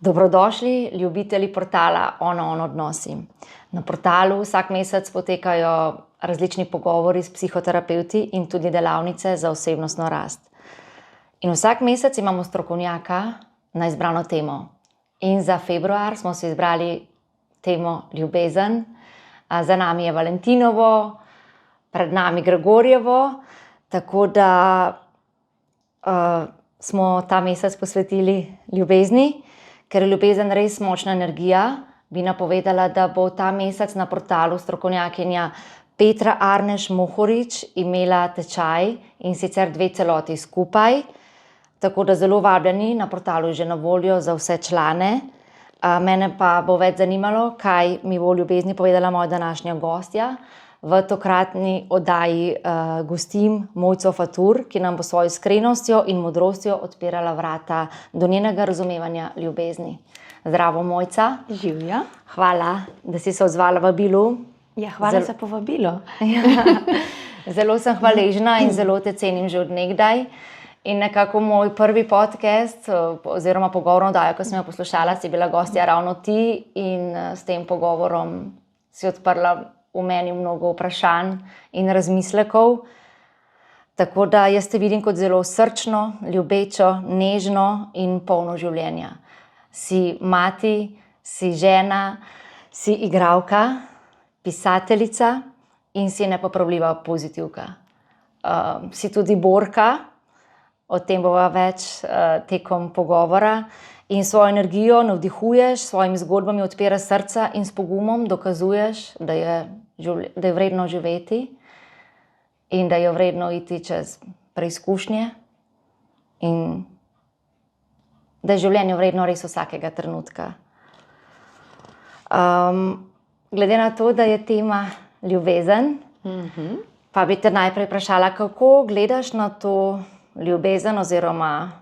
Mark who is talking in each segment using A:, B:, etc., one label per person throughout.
A: Dobrodošli, ljubitelji portala Ono odnosi. Na portalu vsak mesec potekajo različni pogovori s psihoterapevti in tudi delavnice za osebnostno rast. In vsak mesec imamo strokovnjaka na izbrano temo. In za februar smo si izbrali temo ljubezen. Za nami je Valentinovo, pred nami Gregorjevo, tako da smo ta mesec posvetili ljubezni. Ker je ljubezen res močna energija, bi napovedala, da bo ta mesec na portalu strokovnjakinja Petra Arneš Mohorič imela tečaj, in sicer 2 celoti skupaj. Tako da zelo vabljeni, na portalu je že na voljo za vse člane. Mene pa bo več zanimalo, kaj mi bo o ljubezni povedala moja današnja gostja. V tokratni oddaji gostim Mojco Fatur, ki nam bo s svojo iskrenostjo in modrostjo odpirala vrata do njenega razumevanja ljubezni. Zdravo, Mojca.
B: Živjo.
A: Hvala, da si se odzvala vabilu.
B: Ja, hvala za povabilo.
A: Zelo sem hvaležna in zelo te cenim že od nekdaj. In nekako moj prvi podcast oziroma pogovorno oddajo, ko sem jo poslušala, si bila gostja ravno ti, in s tem pogovorom si odprla v meni mnogo vprašanj in razmislekov. Tako da jaz te vidim kot zelo srčno, ljubečo, nežno in polno življenja. Si mati, si žena, si igralka, pisateljica in si nepopravljiva pozitivka. Si tudi borka, o tem bova več tekom pogovora. In svojo energijo navdihuješ, s svojimi zgodbami odpiraš srca in s pogumom dokazuješ, da je vredno živeti in da je vredno iti čez preizkušnje in da je življenje vredno res vsakega trenutka. Glede na to, da je tema ljubezen, pa bi te najprej vprašala, kako gledaš na to ljubezen oziroma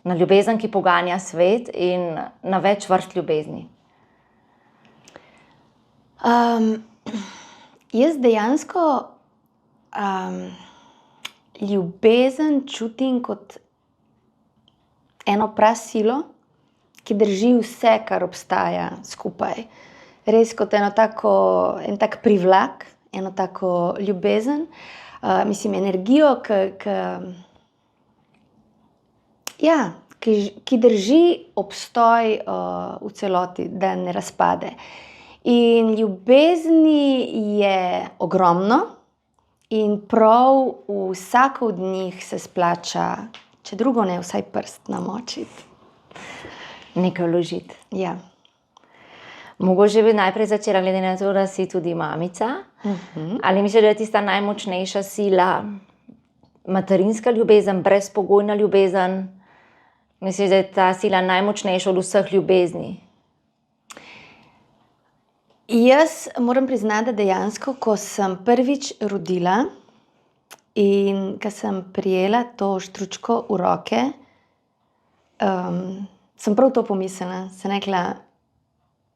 A: na ljubezen, ki poganja svet, in na več vrst ljubezni?
B: Jaz dejansko ljubezen čutim kot eno prasilo, ki drži vse, kar obstaja skupaj. Res kot en tak privlak, eno tako ljubezen. Energijo, ki drži obstoj v celoti, da ne razpade. In ljubezni je ogromno in prav vsako od njih se splača, če drugo ne, vsaj prst namočiti.
A: Nekaj vložiti.
B: Ja.
A: Mogoče bi najprej začela, glede na to, da si tudi mamica. Ali misliš, da je tista najmočnejša sila materinska ljubezen, brezpogojna ljubezen? Misliš, da je ta sila najmočnejša od vseh ljubezni?
B: Jaz moram priznati, da dejansko, ko sem prvič rodila in ko sem prijela to štručko v roke, sem prav to pomislila. Sem rekla,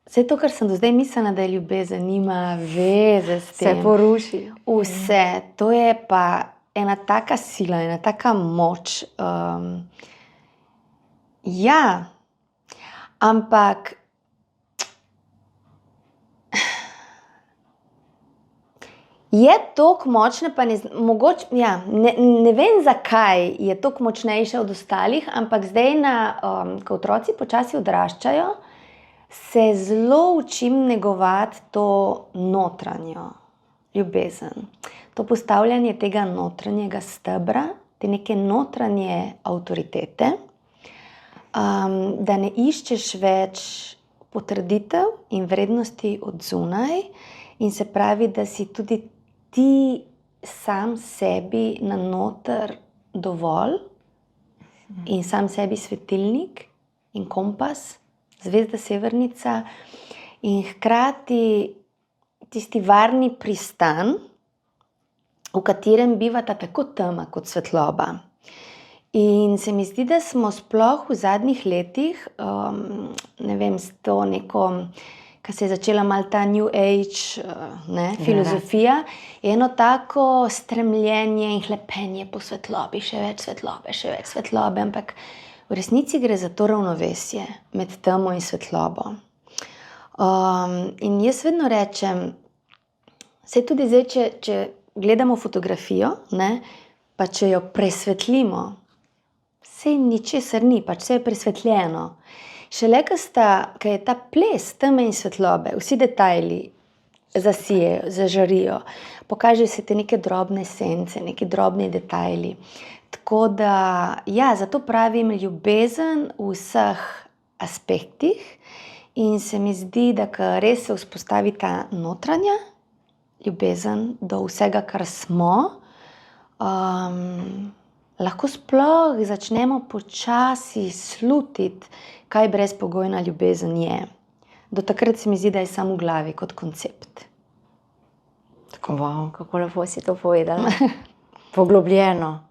B: vse to, kar sem do zdaj mislila, da je ljubezen, nima veze s tem.
A: Se poruši.
B: Vse. To je pa ena taka sila, ena taka moč. Ja, ampak je toliko močna, pa ne vem, zakaj je toliko močnejša od ostalih, ampak zdaj, ko otroci počasi odraščajo, se zelo učim negovati to notranjo ljubezen. To postavljanje tega notranjega stebra, te neke notranje avtoritete, da ne iščeš več potrditev in vrednosti od zunaj, in se pravi, da si tudi ti sam sebi na noter dovolj in sam sebi svetilnik in kompas, zvezda severnica, in hkrati tisti varni pristan, v katerem bivata tako tema kot svetloba. In se mi zdi, da smo sploh v zadnjih letih, s to neko ko se je začela malo ta New Age filozofija, eno tako stremljenje in hlepenje po svetlobi, še več svetlobe, ampak v resnici gre za to ravnovesje med temo in svetlobo. In jaz vedno rečem, saj tudi zdaj, če gledamo fotografijo, pa če jo presvetlimo, saj ničesar ni, pač vse je presvetljeno. Šele, ko je ta ples teme in svetlobe, vsi detajli zasijejo, zažarijo, pokažejo se te neke drobne sence, neki drobni detajli. Tako da, ja, zato pravim ljubezen v vseh aspektih in se mi zdi, da ko res se vzpostavi ta notranja ljubezen do vsega, kar smo, lahko sploh začnemo počasi slutiti, kaj brezpogojna ljubezen je. Do takrat se mi zdi, da je samo v glavi kot koncept.
A: Tako, wow, kako lepo si to povedala. Poglobljeno.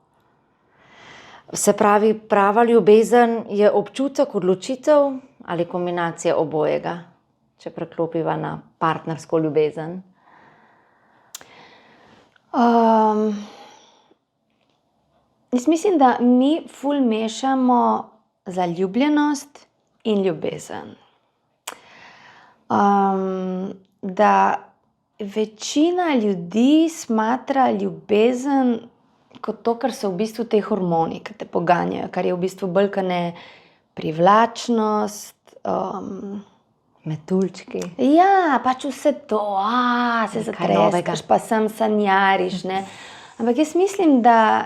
A: Se pravi, prava ljubezen je občutek, odločitev ali kombinacija obojega, če preklopiva na partnersko ljubezen?
B: Jaz mislim, da mi ful mešamo zaljubljenost in ljubezen. Da večina ljudi smatra ljubezen kot to, kar so v bistvu te hormoni, ki te poganjajo, kar je v bistvu bolj kot ne privlačnost,
A: Metuljčki.
B: Ja, pač vse to, se zatreskaš, pa sem sanjariš, Ampak jaz mislim, da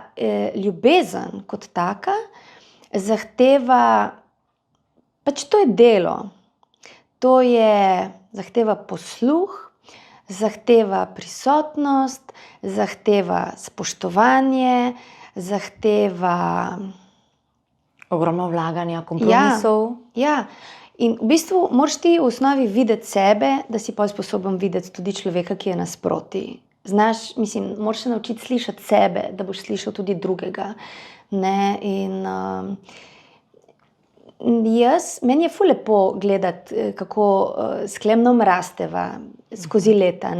B: ljubezen kot taka zahteva, pač to je delo. To zahteva posluh, zahteva prisotnost, zahteva spoštovanje, zahteva
A: ogromno vlaganja, kompromisov.
B: Ja. In v bistvu moraš ti v osnovi videti sebe, da si pol sposoben videti tudi človeka, ki je nasproti. Znaš, moraš se naučiti slišati sebe, da boš slišal tudi drugega. In meni je ful lepo gledati, kako s Klemnom rasteva skozi leta,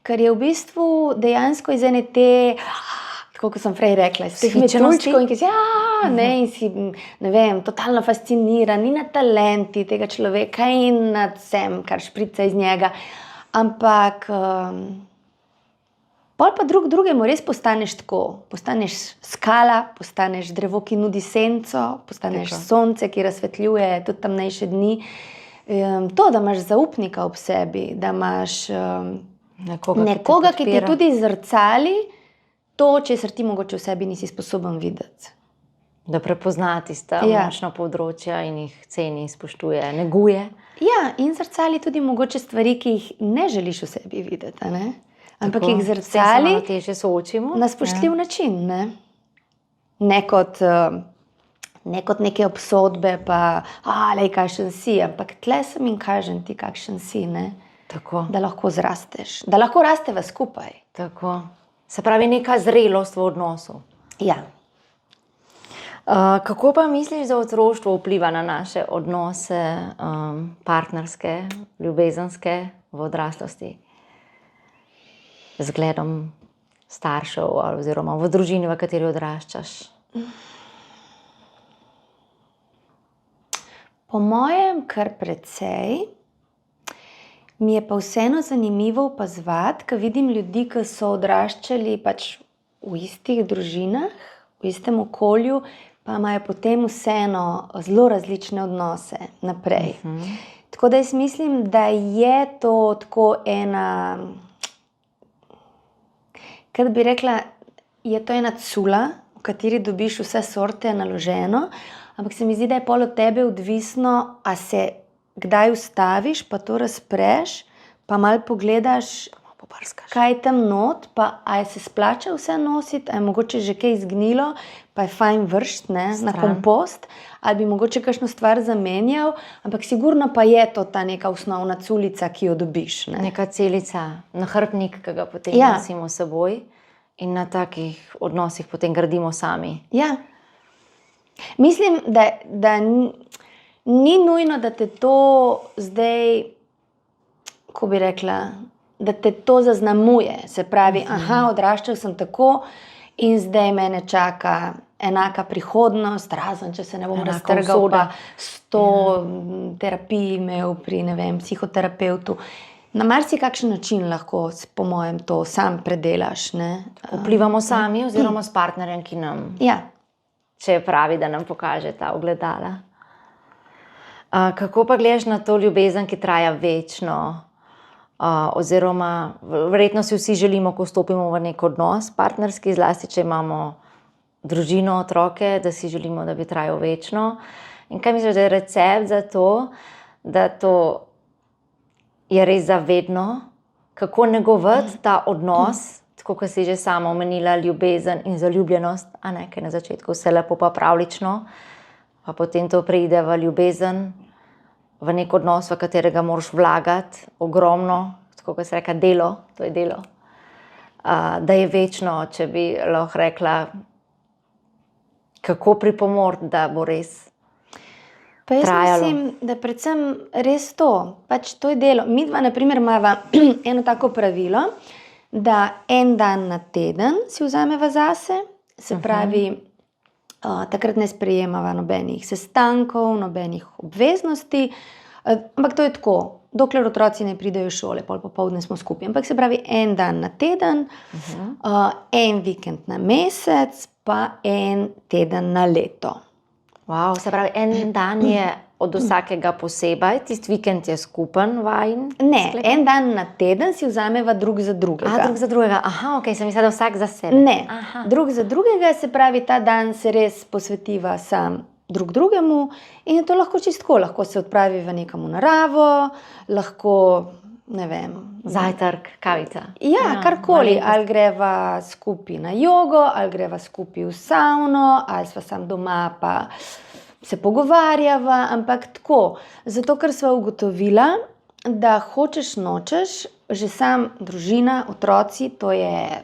B: ker je v bistvu dejansko iz ene te, tako kot sem prej rekla, iz teh metuljčkov in ki si, in si, ne vem, totalno fasciniran in nad talenti tega človeka in nad vsem, kar šprica iz njega. Ampak pol pa drugemu res postaneš tako. Postaneš skala, postaneš drevo, ki nudi senco, postaneš sonce, ki razsvetljuje tudi temnejše dni. To, da imaš zaupnika ob sebi, da imaš nekoga, ki ti tudi zrcali to, česar ti mogoče v sebi nisi sposoben videti.
A: Da prepozna tista močna področja in jih ceni, spoštuje, neguje.
B: Ja, in zrcali tudi mogoče stvari, ki jih ne želiš v sebi videti, ampak jih zrcali na spoštljiv način. Ne kot neke obsodbe, pa lej, kakšen si, ampak tle sem in kažem ti, kakšen si, da lahko zrasteš, da lahko rasteva skupaj.
A: Tako. Se pravi, neka zrelost v odnosu.
B: Ja.
A: Kako pa misliš, da otroštvo vpliva na naše odnose, partnerske, ljubezenske v odraslosti? Z gledom staršev oziroma v družini, v kateri odraščaš?
B: Po mojem kar precej. Mi je pa vseeno zanimivo opazovati, ko vidim ljudi, ki so odraščali pač v istih družinah, v istem okolju, pa imajo potem vseeno zelo različne odnose naprej. Tako da jaz mislim, da je to tako ena, kaj bi rekla, je to ena cula, v kateri dobiš vse sorte naloženo, ampak se mi zdi, da je pol od tebe odvisno, a se kdaj ustaviš, pa to razpreš, pa malo pogledaš, kaj je tam not, pa a se splača vse nositi, a je mogoče že kaj izgnilo, pa je fajn vršt na kompost, ali bi mogoče kakšno stvar zamenjal, ampak sigurno pa je to ta neka osnovna culica, ki jo dobiš.
A: Neka celica, nahrbtnik, ki ga potem nosimo s seboj in na takih odnosih potem gradimo sami.
B: Ja. Mislim, da ni nujno, da te to zdaj ko bi rekla, da te to zaznamuje. Se pravi, odraščal sem tako in zdaj mene čaka enaka prihodnost, razen če se ne bom raztrgal, pa 100 terapij imel pri, ne vem, psihoterapevtu. Na marsikakšen način lahko, po mojem, to sam predelaš. Ne?
A: Vplivamo sami oziroma s partnerjem, ki nam, če je pravi, da nam pokaže ta ogledala. Kako pa gledaš na to ljubezen, ki traja večno? Oziroma, verjetno si vsi želimo, ko stopimo v nek odnos partnerski, zlasti, če imamo družino, otroke, da si želimo, da bi trajal večno. In kaj misliš, da je recept za to, da to je res zavedno, kako negovati ta odnos, tako kot si že sama omenila, ljubezen in zaljubljenost, a ne, ker na začetku vse lepo pa pravlično, pa potem to preide v ljubezen, v nek odnos, v katerega moraš vlagati ogromno, tako kot se reka, delo, to je delo, da je večno, če bi lahko rekla, kako pripomoriti, da bo res
B: pa jaz
A: trajalo.
B: mislim, da predvsem res to, pač to je delo. Mi dva, na primer, imava eno tako pravilo, da en dan na teden si vzameva zase, se pravi, takrat ne sprejemava nobenih sestankov, nobenih obveznosti, ampak to je tako, dokler otroci ne pridejo iz šole, pol popoldne smo skupaj. Ampak se pravi, en dan na teden, en vikend na mesec, pa en teden na leto.
A: Wow, se pravi, en dan je od vsakega posebej, tisti vikend je skupen vajin?
B: Ne, en dan na teden si vzameva drug za drugega.
A: Drug za drugega, ok, sem mislila, da vsak za sebe.
B: Ne, drug za drugega, se pravi, ta dan se res posvetiva sam drug drugemu in je to lahko čistko, lahko se odpravi v nekam v naravo, lahko, ne vem,
A: zajtrk, kavica.
B: Ja, karkoli, ali greva skupaj na jogo, ali greva skupaj v savno, ali sva sam doma pa se pogovarjava, ampak tako, zato ker sva ugotovila, da hočeš, nočeš, že sam družina, otroci, to je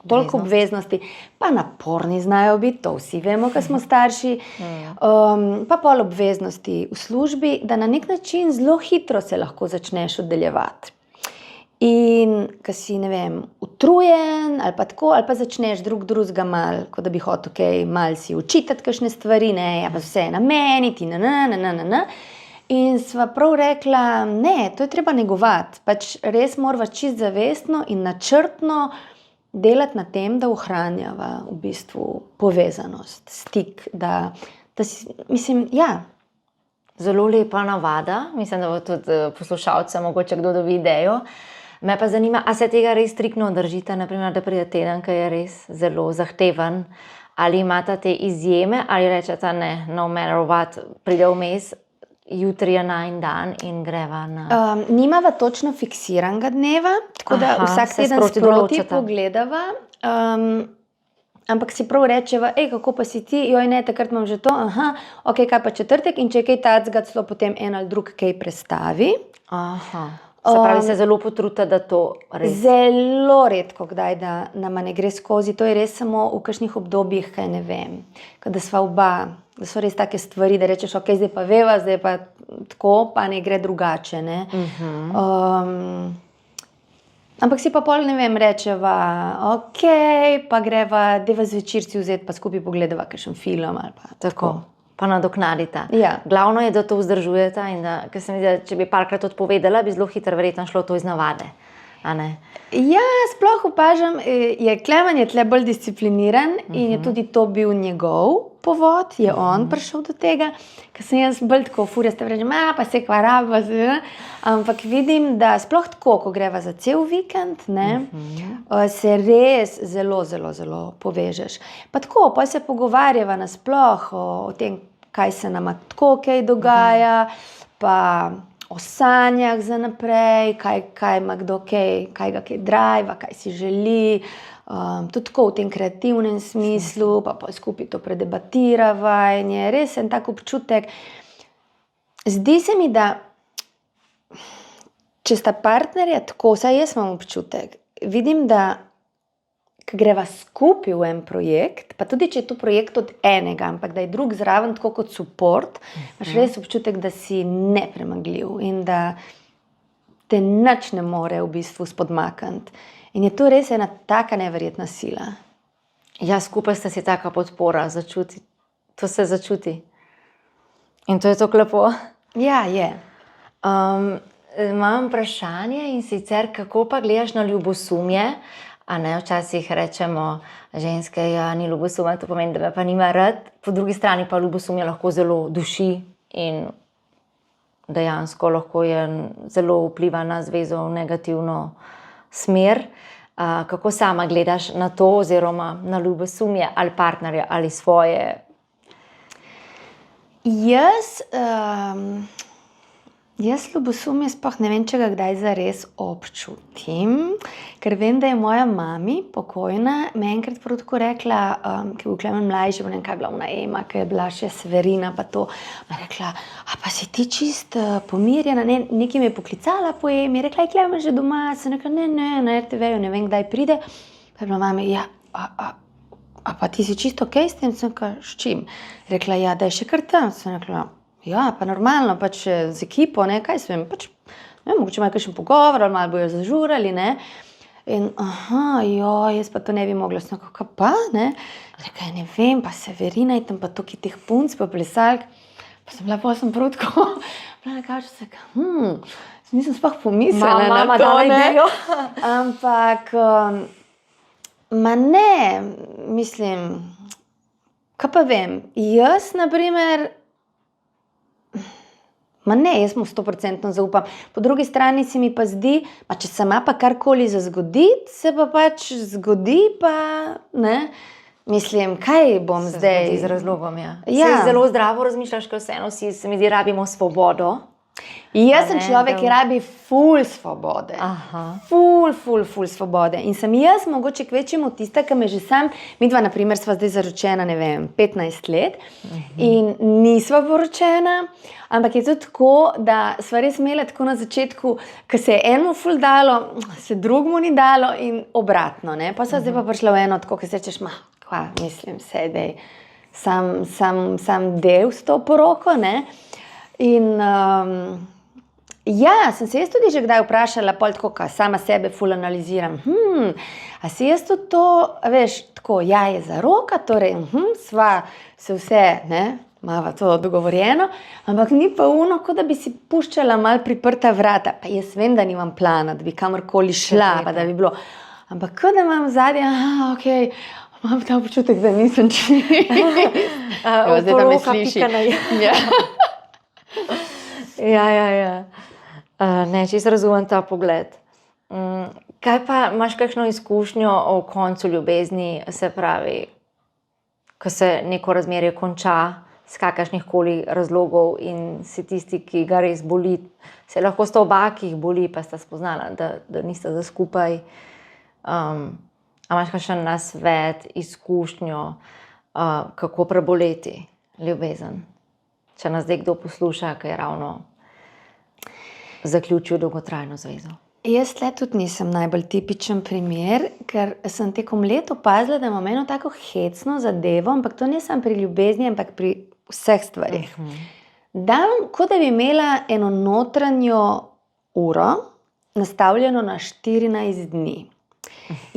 B: toliko obveznosti, pa naporni znajo biti, to vsi vemo, ko smo starši, pa pol obveznosti v službi, da na nek način zelo hitro se lahko začneš oddaljevati. In ko si, ne vem, utrujen ali pa tako, ali pa začneš drugega mal, kot da bi hotel, mal si učitati kakšne stvari, ne, pa vse na meni, ti In sva prav rekla, ne, to je treba negovati, pač res morava čist zavestno in načrtno delati na tem, da ohranjava v bistvu povezanost, stik, da si, mislim,
A: Zelo lepa navada, mislim, da bo tudi poslušalcem mogoče kdo dobi idejo. Me pa zanima, a se tega res striktno držite, naprimer, da pride teden, ki je res zelo zahteven, ali imate te izjeme, ali rečete ne, no matter what, pride vmes, jutri je najin dan in greva na...
B: Nimava točno fiksiranega dneva, tako da vsak teden sproti pogledava, ampak si prav rečeva, kako pa si ti, joj ne, takrat imam že to, ok, kaj pa četrtek in če je kaj tacga, celo potem en ali drug kaj prestavi.
A: Se pravi, se zelo potrudite, da to res...
B: Zelo redko kdaj, da nama ne gre skozi, to je res samo v kakšnih obdobjih, kaj ne vem, da sva oba, da so res take stvari, da rečeš, ok, zdaj pa veva, zdaj pa tako, pa ne gre drugače, ne. Ampak si pa pol, ne vem, rečeva, ok, pa greva, deva zvečer si vzeti, pa skupaj pogledava kakšen film ali pa tako.
A: Pa nadoknadita.
B: Ja.
A: Glavno je, da to vzdržujeta in da, ker se mi zdi, če bi parkrat odpovedala, bi zelo hitro verjetno šlo to iz navade. A ne?
B: Ja, sploh opažam, Klemen je tle bolj discipliniran in je tudi to bil njegov povod, je on prišel do tega, ker sem jaz bolj tako furjasta, rečem, pa se kvarava, ampak vidim, da sploh tako, ko greva za cel vikend, ne, se res zelo, zelo, zelo povežeš. Pa tako, pa se pogovarjava nasploh o tem, kaj se nama tako kaj dogaja, pa o sanjah za naprej, kaj ima kdo kaj ga kaj drive, kaj si želi, tudi tako v tem kreativnem smislu, pa skupaj to predebatirava in je res en tak občutek. Zdi se mi, da če sta partnerja tako, vsaj jaz imam občutek, vidim, da ko greva skupaj v en projekt, pa tudi če je to projekt od enega, ampak da je drug zraven tako kot support, imaš res občutek, da si nepremagljiv in da te nič ne more v bistvu spodmakniti. In je to res ena taka neverjetna sila.
A: Ja, skupaj sta si taka podpora, začuti. To se začuti. In to je tako lepo.
B: Ja, je.
A: Imam vprašanje in sicer, kako pa gledaš na ljubosumje? A ne, včasih rečemo ženske, ja, ni ljubosumja, to pomeni, da me pa nima rad. Po drugi strani pa ljubosumje lahko zelo duši in dejansko lahko je zelo vpliva na zvezo v negativno smer. Kako sama gledaš na to oziroma na ljubosumje ali partnerja ali svoje?
B: Jaz ljubosumje sploh ne vem, če ga kdaj zares občutim, ker vem, da je moja mami pokojna me enkrat prav tako rekla, ki je bila mlajša, ne vem, kaj je bila ona Ema, ki je bila še Severina, pa to, me je rekla, a pa si ti čist pomirjena, ne, nekaj me je poklicala po Emi, je rekla, je me že doma, sem rekla, ne, na RTV-ju, ne vem, kdaj pride, pa je bila mami, ja, a pa ti si čisto okej s tem, sem rekla, s čim? Rekla, ja, da je še kar tam, sem rekla, ja, pa normalno, pač z ekipo, ne, kaj sem, pač, ne, mogoče imajo kakšen pogovor, ali malo bojo zažurali, ne, in, jaz pa to ne bi mogla, sem rekla, kaj pa, ne, rekla, ne vem, pa Severina je tam pa toki teh punc, pa plesalk, pa sem bila prav tako, bila na kavču, sem rekla, nisem sploh pomislila na to, ne, ampak, ma ne, mislim, kaj pa vem, jaz, na primer, ma ne, jaz mu 100% zaupam. Po drugi strani se mi pa zdi, pa če se ima pa karkoli za zgoditi, se pa pač zgodi, pa ne, mislim, kaj bom
A: Se
B: zdaj.
A: zgodi z razlogom, ja.
B: Ja.
A: Se zelo zdravo razmišljaš, ker vseeno si, se mi zdi, rabimo svobodo.
B: Jaz sem
A: ne,
B: človek, ki rabi ful svobode.
A: Aha.
B: Ful svobode. In sem jaz mogoče kvečjemu tista, ki me že sam, midva na primer sva zdaj zaročena, ne vem, 15 let in nisva poročena, ampak je to tako, da sva res imela tako na začetku, ko se je enemu ful dalo, se drugemu ni dalo in obratno, ne. Pa sva zdaj pa prišla v eno tako, ki se rečeš, kva, mislim, sedaj, sam del s to poroko, ne. In ja, sem se jaz tudi že kdaj vprašala, pol tako, ka sama sebe ful analiziram, a si jaz tudi to, veš, tako, ja, je zaroka, torej, sva se vse, ne, mava to dogovorjeno, ampak ni pa ono, kot da bi si puščala mal priprta vrata, pa jaz vem, da nimam plana, da bi kamorkoli šla, pa da bi bilo, ampak kot da imam zadnje, okej, imam ta občutek, da nisem zdaj pa me sliši.
A: Ja. Ne, čisto razumem ta pogled. Kaj pa, imaš kakšno izkušnjo o koncu ljubezni, se pravi, ko se neko razmerje konča z kakršnih koli razlogov in si tisti, ki ga res boli, se lahko sta oba, ki jih boli, pa sta spoznala, da nista za skupaj. A imaš kakšen nasvet, izkušnjo, kako preboleti ljubezen? Če nas zdaj kdo posluša, ki je ravno zaključil dolgotrajno zvezo.
B: Jaz tle tudi nisem najbolj tipičen primer, ker sem tekom let opazila, da imam eno tako hecno zadevo, ampak to ne samo pri ljubezni, ampak pri vseh stvarih. Dam, kot da bi imela eno notranjo uro, nastavljeno na 14 dni.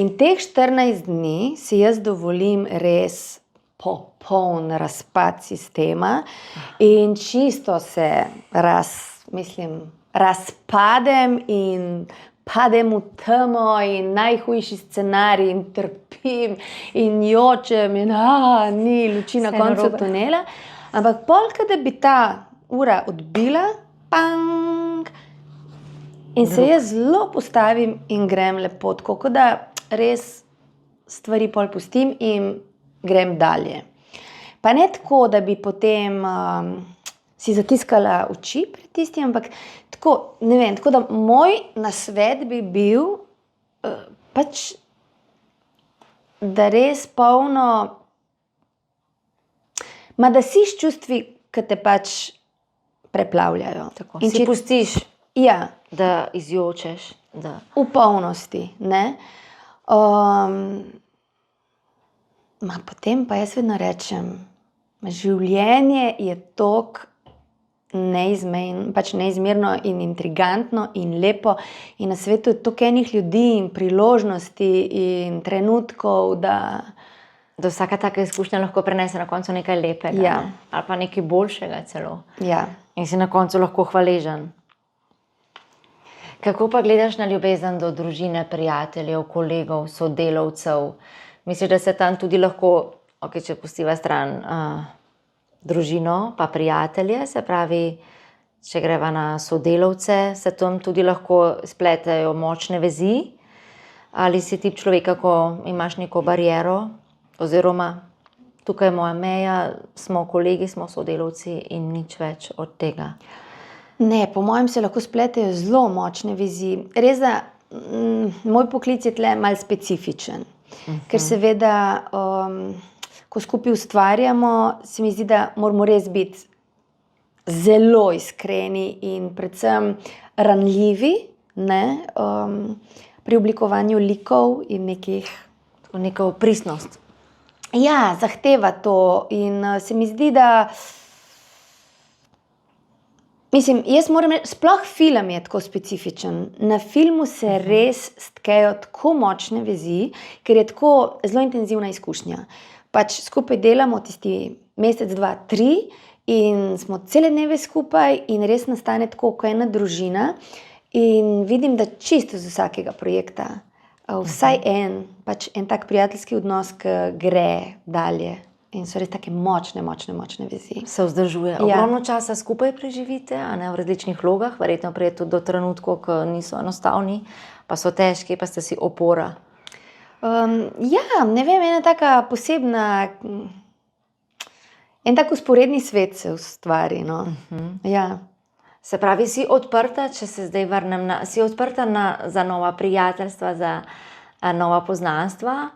B: In teh 14 dni si jaz dovolim res popoln razpad sistema in čisto se razpadem in padem v temo in najhujši scenarij in trpim in jočem in ni luči na koncu tunela. Ampak polk, da bi ta ura odbila, in se jaz zelo postavim in grem lepo, tako da res stvari pol pustim in grem dalje. Pa ne tako, da bi potem si zatiskala oči pred tistim, ampak tako, ne vem, tako da moj nasvet bi bil pač, da res polno, da si s čustvi, ki te pač preplavljajo.
A: Tako, in si pustiš, da izjočeš. Da.
B: V polnosti, ne. Potem pa jaz vedno rečem, življenje je toliko neizmerno in intrigantno in lepo. In na svetu je toliko enih ljudi in priložnosti in trenutkov, da
A: vsaka taka izkušnja lahko prenese na koncu nekaj lepega,
B: Ja.
A: ne? Ali pa nekaj boljšega celo.
B: ja.
A: In si na koncu lahko hvaležen. Kako pa gledaš na ljubezen do družine, prijateljev, kolegov, sodelavcev? Misliš, da se tam tudi lahko, če pustiva stran družino pa prijatelje, se pravi, če greva na sodelavce, se tam tudi lahko spletejo močne vezi? Ali si tip človeka, ko imaš neko bariero, oziroma tukaj je moja meja, smo kolegi, smo sodelavci in nič več od tega?
B: Ne, po mojem se lahko spletejo zelo močne vezi. Res, da moj poklic je tle malo specifičen, ker seveda, ko skupaj ustvarjamo, se mi zdi, da moramo res biti zelo iskreni in predvsem ranljivi, ne, pri oblikovanju likov in nekih.
A: Neko pristnost.
B: Ja, zahteva to in se mi zdi, da jaz moram reči, sploh film je tako specifičen. Na filmu se res stkejo tako močne vezi, ker je tako zelo intenzivna izkušnja. Pač skupaj delamo tisti mesec, 2, 3 in smo cele dneve skupaj in res nastane tako kot ena družina. In vidim, da čisto z vsakega projekta, vsaj en tak prijateljski odnos, ki gre dalje. In so res take močne vezi.
A: Se vzdržuje. Ogromno časa skupaj preživite, a ne, v različnih vlogah, verjetno pride tudi do trenutkov, ki niso enostavni, pa so težki, pa ste si opora.
B: Ja, ne vem, ena taka posebna, en tak usporedni svet se ustvari, no. Ja.
A: Se pravi, si odprta, če se zdaj vrnem si odprta za nova prijateljstva, za nova poznanstva?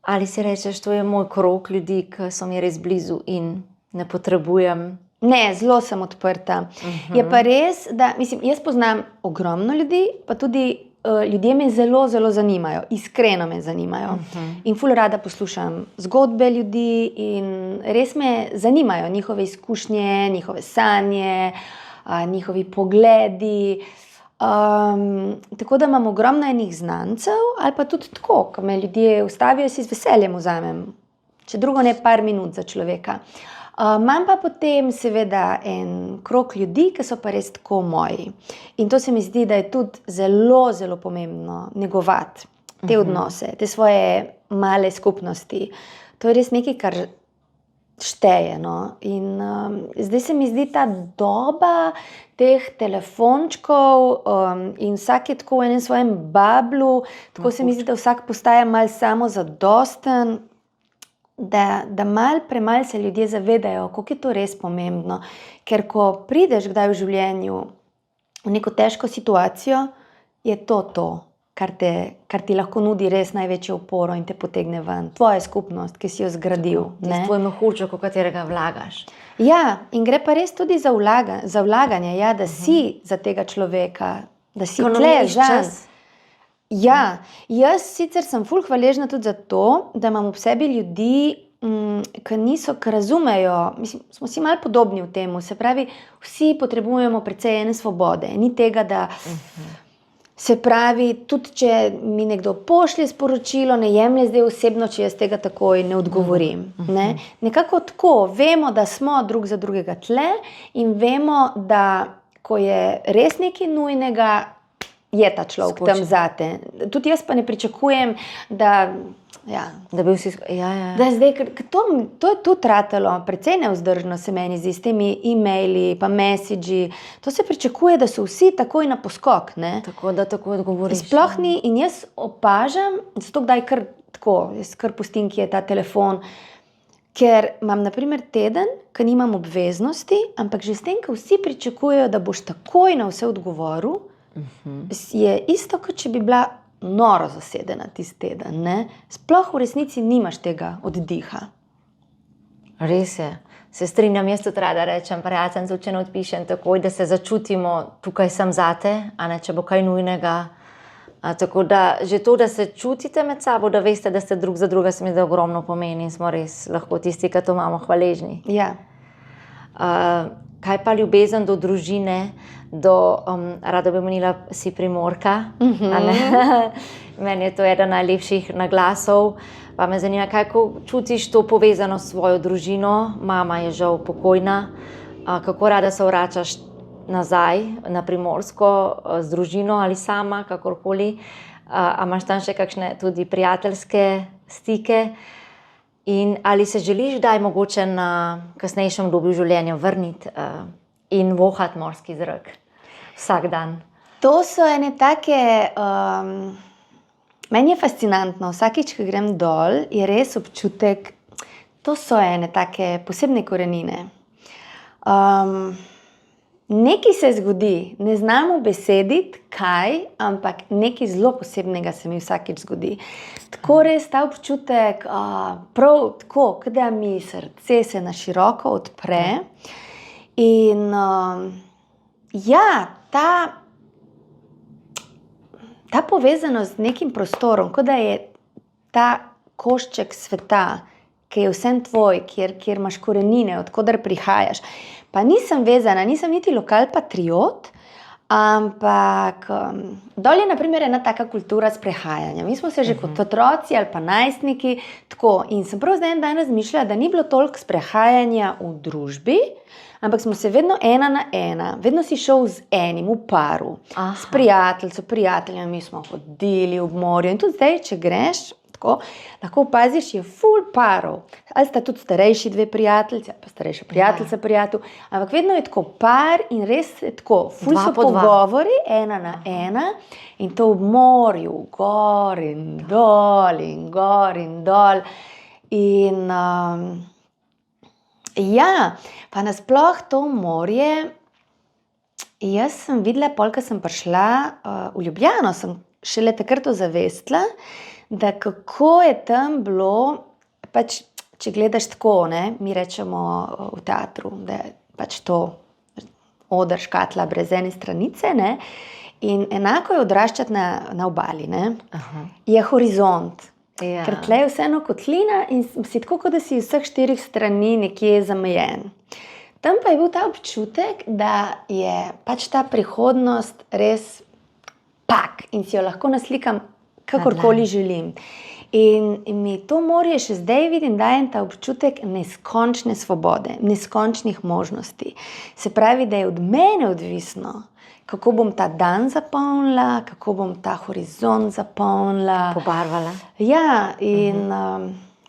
A: Ali si rečeš, to je moj krog ljudi, ki so mi res blizu in ne potrebujem?
B: Ne, zelo sem odprta. Je pa res, da jaz poznam ogromno ljudi, pa tudi ljudje me zelo zanimajo, iskreno me zanimajo. In ful rada poslušam zgodbe ljudi in res me zanimajo njihove izkušnje, njihove sanje, njihovi pogledi. Tako da imam ogromno enih znancev, ali pa tudi tako, ko me ljudje ustavijo, si z veseljem vzamem, če drugo ne, par minut za človeka. Imam pa potem seveda en krog ljudi, ki so pa res tako moji. In to se mi zdi, da je tudi zelo pomembno negovati te odnose, te svoje male skupnosti. To je res nekaj, kar šteje, no. In zdaj se mi zdi ta doba teh telefončkov in vsak je tako v enem svojem bablu, tako se mi zdi, da vsak postaja malo samozadosten, da malo premalj se ljudje zavedajo, koliko je to res pomembno. Ker ko prideš kdaj v življenju v neko težko situacijo, je to, kar ti lahko nudi res največjo oporo in te potegne ven. Tvoja skupnost, ki si jo zgradil.
A: Tvoj mehurček, v katerega vlagaš.
B: Ja, in gre pa res tudi za vlaganje, ja, da si za tega človeka, da si tle žan. Ja, jaz sicer sem ful hvaležna tudi za to, da imam ob sebi ljudi, ki razumejo, smo si malo podobni v temu, se pravi, vsi potrebujemo precej ene svobode, ni tega, da se pravi, tudi če mi nekdo pošlje sporočilo, ne jemlje zdaj osebno, če jaz tega takoj ne odgovorim. Ne? Nekako tako, vemo, da smo drug za drugega tle in vemo, da ko je res nekaj nujnega, je ta človek tam zate. Tudi jaz pa ne pričakujem, da
A: bi vsi
B: da zdaj, to je tudi ratalo, precej nevzdržno se meni zdi s temi e-maili pa messagei. To se pričakuje, da so vsi takoj na poskok, ne?
A: Tako da tako odgovoriš.
B: Sploh ni, in jaz opažam, zato kdaj kar tako, jaz kar pustim, ki je ta telefon, ker imam na primer teden, ko nimam obveznosti, ampak že s tem, ko vsi pričakujejo, da boš takoj na vse odgovoril, je isto, kot če bi bila noro zasedena tisti teden, ne? Sploh v resnici nimaš tega oddiha.
A: Res je. Se strinjam, jaz tudi rada rečem, prijateljem, če ne odpišem takoj, da se začutimo, tukaj sem zate, a ne, če bo kaj nujnega. Tako da že to, da se čutite med sabo, da veste, da ste drug za druga, se mi da ogromno pomeni in smo res lahko tisti, ki to imamo hvaležni.
B: Ja.
A: kaj pa ljubezen do družine, rada bi omenila, si Primorka. A ne? Meni je to eden najlepših naglasov. Pa me zanima, kako čutiš to povezano s svojo družino? Mama je žal pokojna. Kako rada se vračaš nazaj na Primorsko z družino ali sama, kakorkoli? A imaš tam še kakšne tudi prijateljske stike? In ali se želiš kdaj mogoče na kasnejšem obdobju življenja vrniti in vohati morski zrak vsak dan?
B: To so ene take, meni je fascinantno, vsakič, ko grem dol, je res občutek, to so ene take posebne korenine. Nekaj se zgodi, ne znamo besediti, kaj, ampak nekaj zelo posebnega se mi vsakič zgodi. Tako res ta občutek, prav tako, da mi srce se na široko odpre. In ja, ta povezanost z nekim prostorom, kot da je ta košček sveta, ki je vsem tvoj, kjer imaš korenine, odkoder prihajaš. Pa nisem vezana, nisem niti lokal patriot, ampak dol je na primer ena taka kultura sprehajanja. Mi smo se že kot otroci ali pa najstniki tako, in sem prav zdaj en dan razmišljala, da ni bilo toliko sprehajanja v družbi, ampak smo se vedno ena na ena, vedno si šel z enim v paru, s prijateljem, mi smo hodili v morju in tudi zdaj, če greš, tako, lahko opaziš, je ful parov. Ali sta tudi starejši dve prijateljici, ali pa starejša prijateljica, prijatelj, ampak vedno je tako par in res je tako, ful so pogovori, ena na ena, in to v morju, gor in dol in gor in dol. In ja, pa nasploh to morje, jaz sem videla, ko sem prišla v Ljubljano, sem šele takrat ozavestila, da kako je tam bilo, pač, če gledaš tako, ne, mi rečemo v teatru, da je pač to oder škatla brez ene stranice, ne, in enako je odraščati na obali, ne, je horizont, ker tle je vseeno kotlina in si tako, kot da si vseh 4 strani nekje zamejen. Tam pa je bil ta občutek, da je pač ta prihodnost res pak in si jo lahko naslikam kakorkoli želim. In mi to morje še zdaj vidim, dajem ta občutek neskončne svobode, neskončnih možnosti. Se pravi, da je od mene odvisno, kako bom ta dan zapolnila, kako bom ta horizont zapolnila.
A: Pobarvala.
B: Ja, in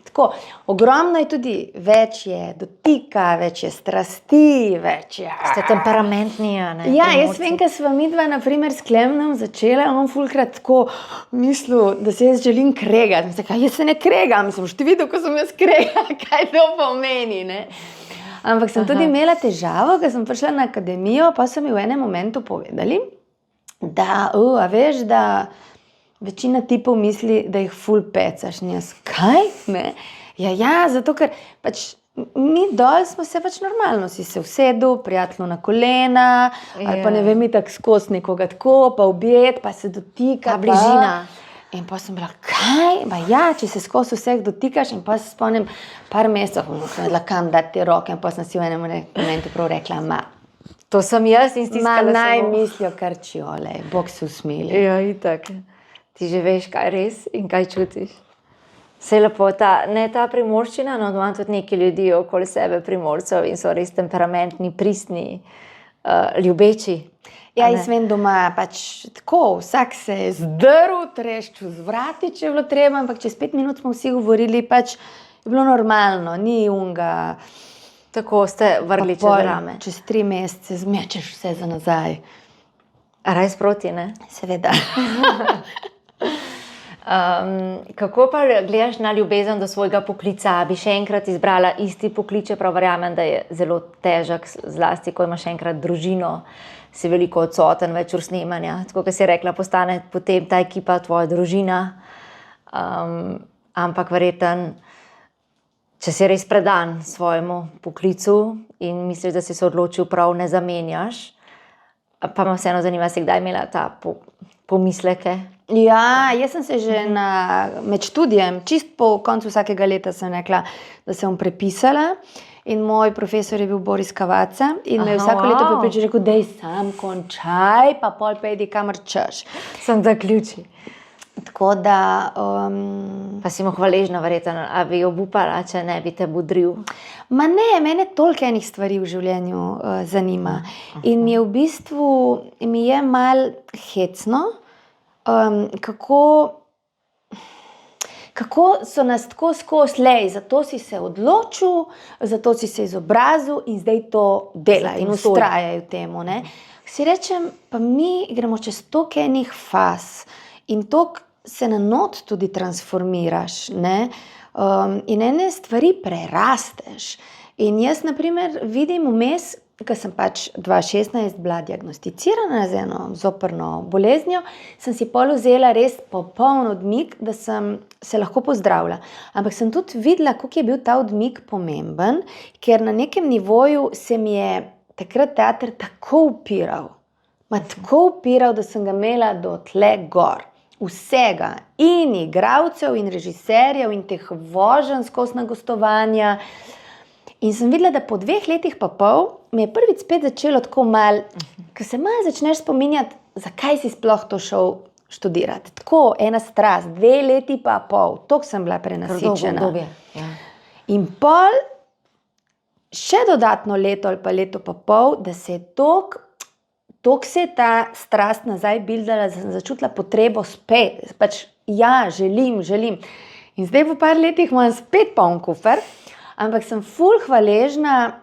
B: tako, ogromno je tudi, več je dotika, več je strasti, več je...
A: Ste temperamentni, ne?
B: Ja, jaz vem, ko sva midva, na primer, s Klemnom začela, on fulkrat tako mislil, da se jaz želim kregati. Mislim, kaj, jaz se ne kregam, sem že videl, ko sem jaz kregala, kaj to pomeni, ne? Ampak sem tudi imela težavo, ko sem prišla na akademijo, pa so mi v enem momentu povedali, da, a veš, da večina tipov misli, da jih ful pecaš. In jaz, kaj? Ne? Ja, zato ker pač mi dol smo se pač normalno, si se usedel, prijatelju na kolena, ali pa ne vem, tako skozi nekoga tako, pa objet, pa se dotika.
A: Ta bližina.
B: In pa sem bila, kaj? Pa ja, če se skozi vseh dotikaš, in pa se spomnim par mesecev, sem vedela, kam dati te roke, in pa sem si v enem momentu prav rekla,
A: to sem jaz in stiskala se
B: naj mislijo kar čiole, Bog se usmili.
A: Ja, itak. Ti že veš, kaj res in kaj čutiš. Vse lepo, ta primorščina, no, imam tudi nekaj ljudi okoli sebe primorcev in so res temperamentni, pristni, ljubeči.
B: Ja, jaz vem doma, pač tako, vsak se je zdrl, treščil z vrati, če je bilo treba, ampak čez 5 minut smo vsi govorili, pač je bilo normalno, ni unga.
A: Tako ste vrgli čez rame.
B: Čez 3 mesece zmečeš vse za nazaj.
A: Raj sproti, ne?
B: Seveda.
A: Kako pa gledaš na ljubezen do svojega poklica? Bi še enkrat izbrala isti poklic, čeprav verjamem, da je zelo težak, zlasti, ko imaš enkrat družino, si veliko odsoten, več ur snemanja. Tako, kot si rekla, postane potem ta ekipa tvoja družina. Ampak verjetno, če si res predan svojemu poklicu in misliš, da si se odločil prav, ne zamenjaš, pa me vseeno zanima, si kdaj imela ta pomisleke?
B: Ja, jaz sem se že med študijem, čist po koncu vsakega leta sem rekla, da se bom prepisala in moj profesor je bil Boris Kavaca in me je vsako
A: Aha,
B: leto
A: wow.
B: prepričal, rekel, daj sam končaj, pa pol pejdi kamor češ.
A: Sem zaključi.
B: Tako da,
A: Pa si mu hvaležna, verjetno, a bi obupala, če ne bi te budril.
B: ma ne, mene toliko enih stvari v življenju zanima. In mi je v bistvu, mi je mal hecno, kako so nas tako skozi, lej, zato si se odločil, zato si se izobrazil in zdaj to dela in vztrajajo temu. Ne? Si rečem, pa mi gremo čez toliko enih faz in toliko se na not tudi transformiraš, ne? In ene stvari prerasteš. In jaz, na primer, vidim vmes, ko sem pač 2016 bila diagnosticirana z eno zoprno boleznijo, sem si pol vzela res popoln odmik, da sem se lahko pozdravila. Ampak sem tudi videla, koliko je bil ta odmik pomemben, ker na nekem nivoju se mi je takrat teater tako upiral, tako upiral, da sem ga imela do tle gor. Vsega, in igralcev, in režiserjev, in teh voženj skozi na gostovanja. In sem videla, da po 2 letih pa pol mi je prvič spet začelo tako malo, ko se malo začneš spominjati, zakaj si sploh to šel študirati. Tako, ena strast, 2 leti pa pol, toliko sem bila prenasičena.
A: Ja.
B: In pol, še dodatno leto ali pa leto pa pol, da se je toliko se je ta strast nazaj bildala, da sem začutila potrebo spet, pač ja, želim. In zdaj v par letih imam spet poln kufer, ampak sem ful hvaležna,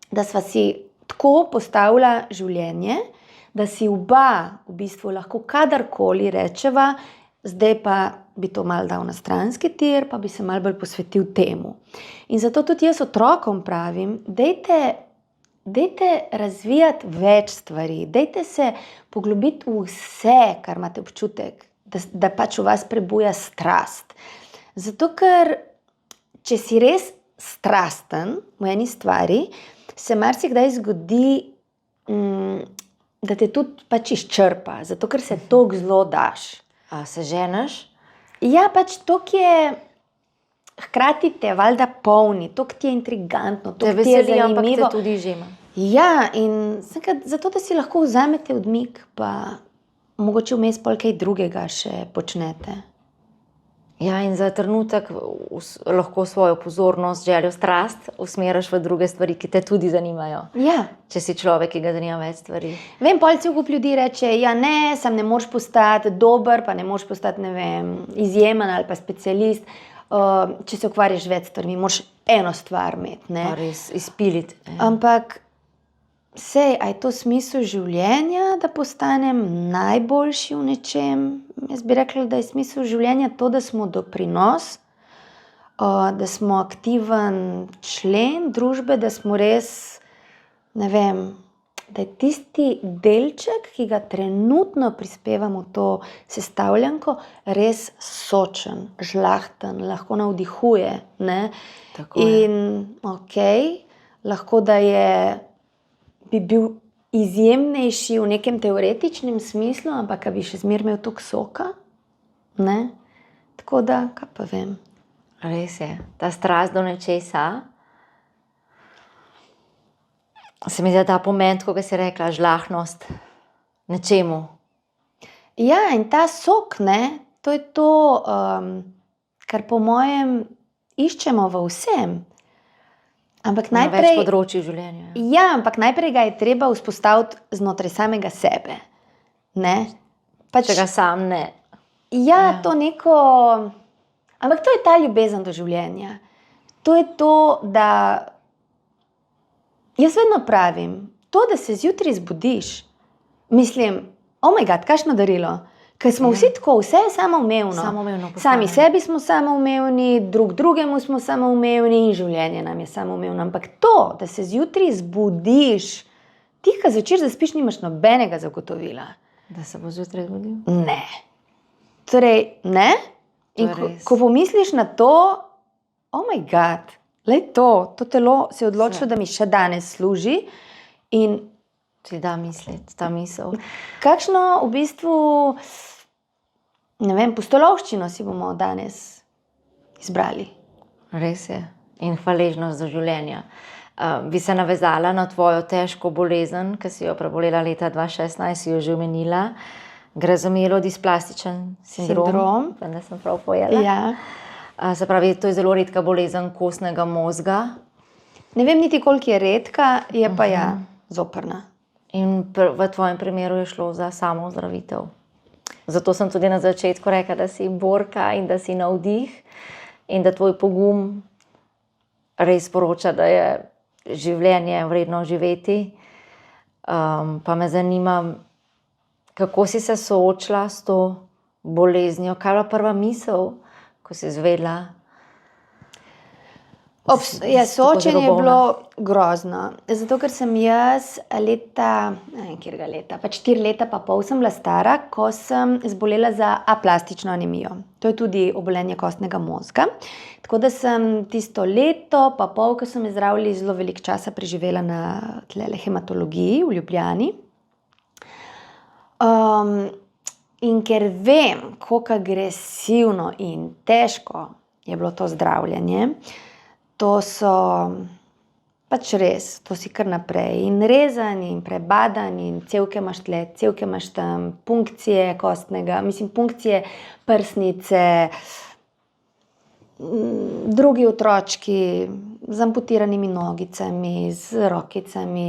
B: da sva si tako postavila življenje, da si oba v bistvu lahko kadarkoli rečeva, zdaj pa bi to malo dal na stranski tir, pa bi se malo bolj posvetil temu. In zato tudi jaz otrokom pravim, dajte razvijati več stvari, dajte se poglobiti v vse, kar imate občutek, da pač v vas prebuja strast. Zato, ker če si res strasten v eni stvari, se marsikdaj zgodi, da te tudi pač izčrpa, zato, ker se toliko zelo daš.
A: A se ženeš?
B: Ja, pač toliko je, hkrati te valjda polni, toliko ti je intrigantno, toliko ti je zanimivo.
A: Ampak te tudi žema.
B: Ja, in zato, da si lahko vzamete odmik, pa mogoče vmes pol kaj drugega še počnete.
A: Ja, in za trenutek lahko svojo pozornost, željo, strast usmeriš v druge stvari, ki te tudi zanimajo.
B: Ja.
A: Če si človek, ki ga zanima več stvari.
B: Vem, pol cel kup ljudi reče, ja ne, sam ne moreš postati dober, pa ne moreš postati, ne vem, izjemen ali pa specialist. Če se ukvarjaš več stvarmi, moraš eno stvar imeti.
A: Pa res izpiliti.
B: Ampak sej, a je to smisel življenja, da postanem najboljši v nečem? Jaz bi rekla, da je smisel življenja to, da smo doprinos, da smo aktiven člen družbe, da smo res, ne vem, da je tisti delček, ki ga trenutno prispevamo v to sestavljanko, res sočen, žlahten, lahko navdihuje. Ne?
A: Tako je.
B: In lahko da bi bil izjemnejši v nekem teoretičnem smislu, ampak bi še zmeraj imel toliko soka. Ne? Tako da, kaj pa vem.
A: Res je, ta strast do nečesa. Se mi zdi ta pomen, kot si rekla, žlahnost nečemu.
B: Ja, in ta sok, ne, to je to, kar po mojem iščemo v vsem. Ampak
A: Na
B: najprej,
A: več področjih življenja.
B: ja, ampak najprej ga je treba vzpostaviti znotraj samega sebe. Ne? Pač,
A: Če ga sam ne.
B: ja, to neko, ampak to je ta ljubezen do življenja. To je to, da jaz vedno pravim, to, da se zjutraj zbudiš, mislim, oh my god, kakšno darilo. Ker smo vsi tako, vse je samoumevno.
A: Samoumevno postane.
B: Sami sebi smo samoumevni, drugemu smo samoumevni in življenje nam je samoumevno. Ampak to, da se zjutraj zbudiš, ti, ko zvečer zaspiš, nimaš nobenega zagotovila.
A: Da se bo zjutraj zbudil?
B: Ne. Torej, ne? In
A: To je res.
B: ko pomisliš na to, oh my god, lej to telo se je odločilo, da mi še danes služi in
A: Ti da misliti, ta misel.
B: kakšno v bistvu, ne vem, pustolovščino si bomo danes izbrali.
A: Res je. in hvaležnost do življenja. Bi se navezala na tvojo težko bolezen, ki si jo prebolela leta 2016, si jo že omenila. Gre za mielodisplastičen sindrom. Da sem prav pojela.
B: Ja.
A: Se pravi, to je zelo redka bolezen kostnega možga.
B: Ne vem niti, koliko je redka, je pa ja, zoprna.
A: In v tvojem primeru je šlo za samozdravitev. Zato sem tudi na začetku rekla, da si borka in da si navdih in da tvoj pogum res poroča, da je življenje vredno živeti. Pa me zanima, kako si se soočila s to boleznijo? Kaj je bila prva misel, ko si izvedela?
B: Soočenje je bilo grozno. Zato, ker sem jaz leta, ne vem, kjerega leta, 4 leta pa pol sem bila stara, ko sem zbolela za aplastično anemijo. To je tudi obolenje kostnega možga. Tako da sem tisto leto pa pol, ko so me zdravili, zelo veliko časa preživela na hematologiji v Ljubljani. In ker vem, koliko agresivno in težko je bilo to zdravljenje, to so pač res, to si kar naprej. In rezan in prebadan in cevke imaš tle, cevke imaš tam, punkcije kostnega, punkcije prsnice, drugi otročki z amputiranimi nogicami, z rokicami,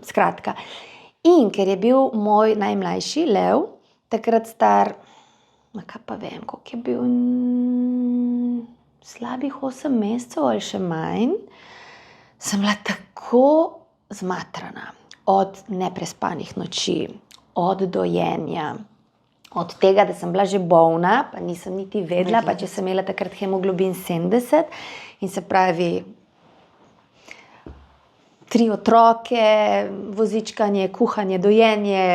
B: skratka. In ker je bil moj najmlajši Lev, takrat star, kaj pa vem, koliko je bil, slabih 8 mesecev ali še manj, sem bila tako zmatrana od neprespanih noči, od dojenja, od tega, da sem bila že bolna, pa nisem niti vedela, pa če sem imela takrat hemoglobin 70 in se pravi 3 otroke, vozičkanje, kuhanje, dojenje,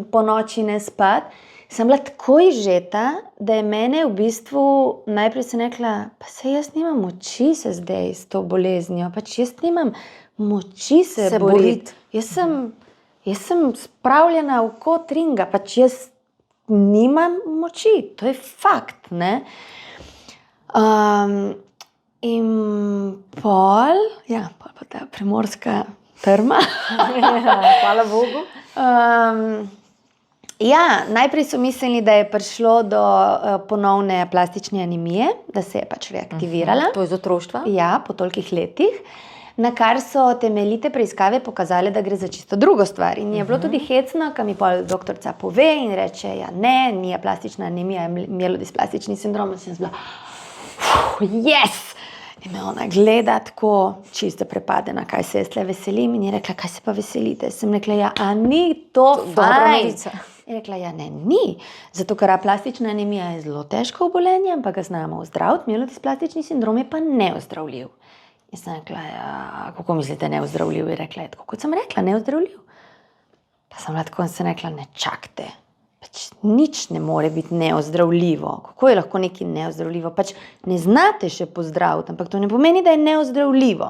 B: po noči ne spati. Sem bila tako izžeta, da je mene v bistvu, najprej sem rekla, pa saj jaz nimam moči se zdaj s to boleznijo, pač jaz nimam moči se boriti. Jaz sem spravljena v kot ringa, pač jaz nimam moči, to je fakt, ne. In pol pa ta primorska trma.
A: Hvala Bogu.
B: Najprej so mislili, da je prišlo do ponovne plastične anemije, da se je pač reaktivirala.
A: To je iz otroštva?
B: Ja, po tolikih letih. Na kar so temeljite preiskave pokazale, da gre za čisto drugo stvar. In je bilo tudi hecno, ko mi pol doktorica pove in reče, ja ne, ni plastična anemija, je mielodisplastični sindrom. In sem bila, yes! In me ona gleda tako, čisto prepadena, kaj se jaz tle veselim. In je rekla, kaj se pa veselite? Sem rekla, ja, a ni to fajn? Je rekla, ja, ne, ni. Zato, ker plastična anemija je zelo težko obolenje, ampak ga znamo ozdraviti, mielodisplastični sindrom je pa neozdravljiv. In sem rekla, ja, kako mislite neozdravljiv? Je rekla, tako kot sem rekla, neozdravljiv. Pa sem bila tako in sem rekla, ne čakajte. Pač nič ne more biti neozdravljivo. Kako je lahko nekaj neozdravljivo? Pač ne znate še pozdraviti, ampak to ne pomeni, da je neozdravljivo.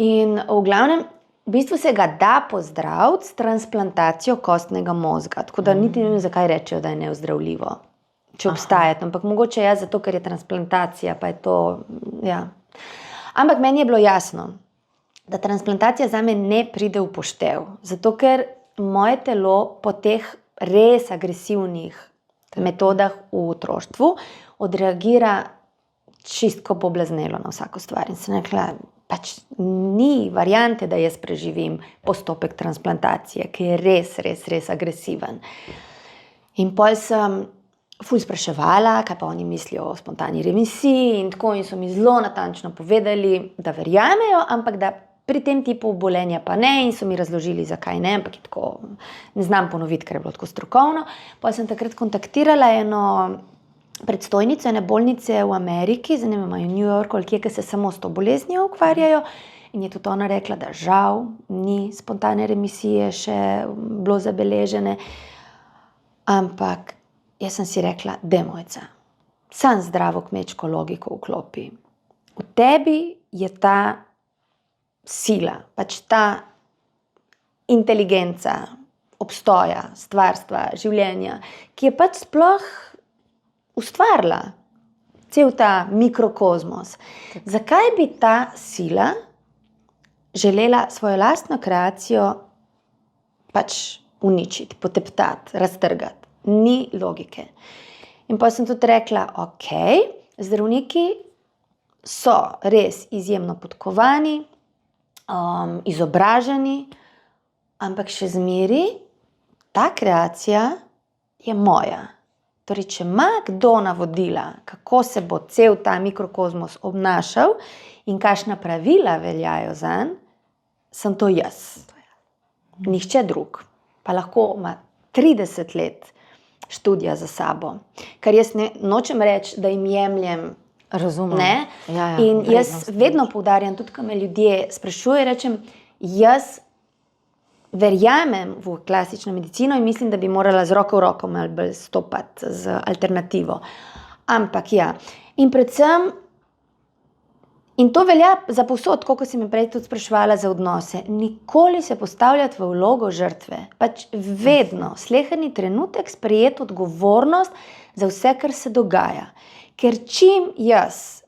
B: In v glavnem, v bistvu se ga da pozdraviti s transplantacijo kostnega možga. Tako da niti ne vem, zakaj rečejo, da je neozdravljivo. Če obstaja, ampak mogoče zato, ker je transplantacija, pa je to, ja. Ampak meni je bilo jasno, da transplantacija zame ne pride v poštev. Zato, ker moje telo po teh res agresivnih metodah v otroštvu odreagira čistko poblaznelo na vsako stvar. In sem rekla, pač ni variante, da jaz preživim postopek transplantacije, ki je res agresiven. In pol sem ful spraševala, kaj pa oni mislijo o spontani remisiji in tako, in so mi zelo natančno povedali, da verjamejo, ampak da pri tem tipu obolenja pa ne, in so mi razložili, zakaj ne, ampak je tako, ne znam ponoviti, ker je bilo tako strokovno. Potem sem takrat kontaktirala eno predstojnico ene bolnice v Ameriki, zdaj ne vem, v New Yorku ali kje, ki se samo s to boleznijo ukvarjajo, in je tudi ona rekla, da žal ni spontane remisije še bilo zabeležene, ampak jaz sem si rekla, Mojca, sam zdravo kmečko logiko vklopi. V tebi je ta sila, pač ta inteligenca obstoja, stvarstva, življenja, ki je pač sploh ustvarila cel ta mikrokozmos. Zakaj bi ta sila želela svojo lastno kreacijo pač uničiti, poteptati, raztrgati? Ni logike. In pa sem tudi rekla, ok, zdravniki so res izjemno podkovani, izobraženi, ampak še zmeri ta kreacija je moja. Torej, če ima kdo navodila, kako se bo cel ta mikrokozmos obnašal in kakšna pravila veljajo zanj, sem to jaz. Nihče drug. Pa lahko ima 30 let študija za sabo. Kar jaz nočem reči, da jim jemljem.
A: Razumem.
B: Ne?
A: Ja,
B: In jaz
A: vrednost.
B: vedno poudarjam, tudi ko me ljudje sprašujejo, rečem, jaz verjamem v klasično medicino in mislim, da bi morala z roko v roko malo bolj stopati z alternativo. Ampak ja, in predvsem, in to velja za povsod, kot si me prej tudi spraševala za odnose, nikoli se postavljati v vlogo žrtve. Pač vedno, sleherni trenutek sprejeti odgovornost za vse, kar se dogaja. Ker čim jaz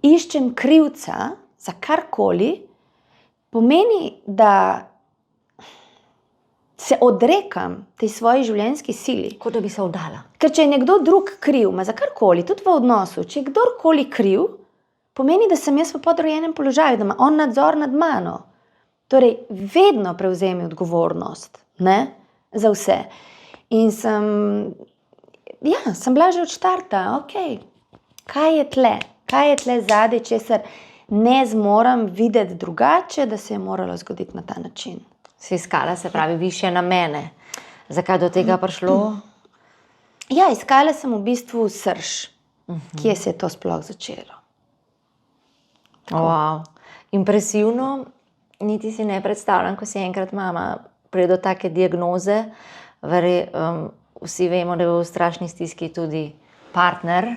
B: iščem krivca za karkoli, pomeni, da se odrekam tej svoji življenjski sili.
A: Kot da bi se vdala.
B: Ker če je nekdo drug kriv, za karkoli, tudi v odnosu, če je kdorkoli kriv, pomeni, da sem jaz v podrejenem položaju, da ima on nadzor nad mano. Torej, vedno prevzemi odgovornost, ne, za vse. In sem bila že od štarta, ok, kaj je tle zadaj, česar ne zmorem videti drugače, da se je moralo zgoditi na ta način.
A: Si iskala, se pravi, višje namene. Zakaj do tega prišlo?
B: Ja, iskala sem v bistvu srž, kje se je to sploh začelo.
A: Wow. Impresivno, niti si ne predstavljam, ko si enkrat mama pride do take diagnoze. Vsi vemo, da je v strašni stiski tudi partner.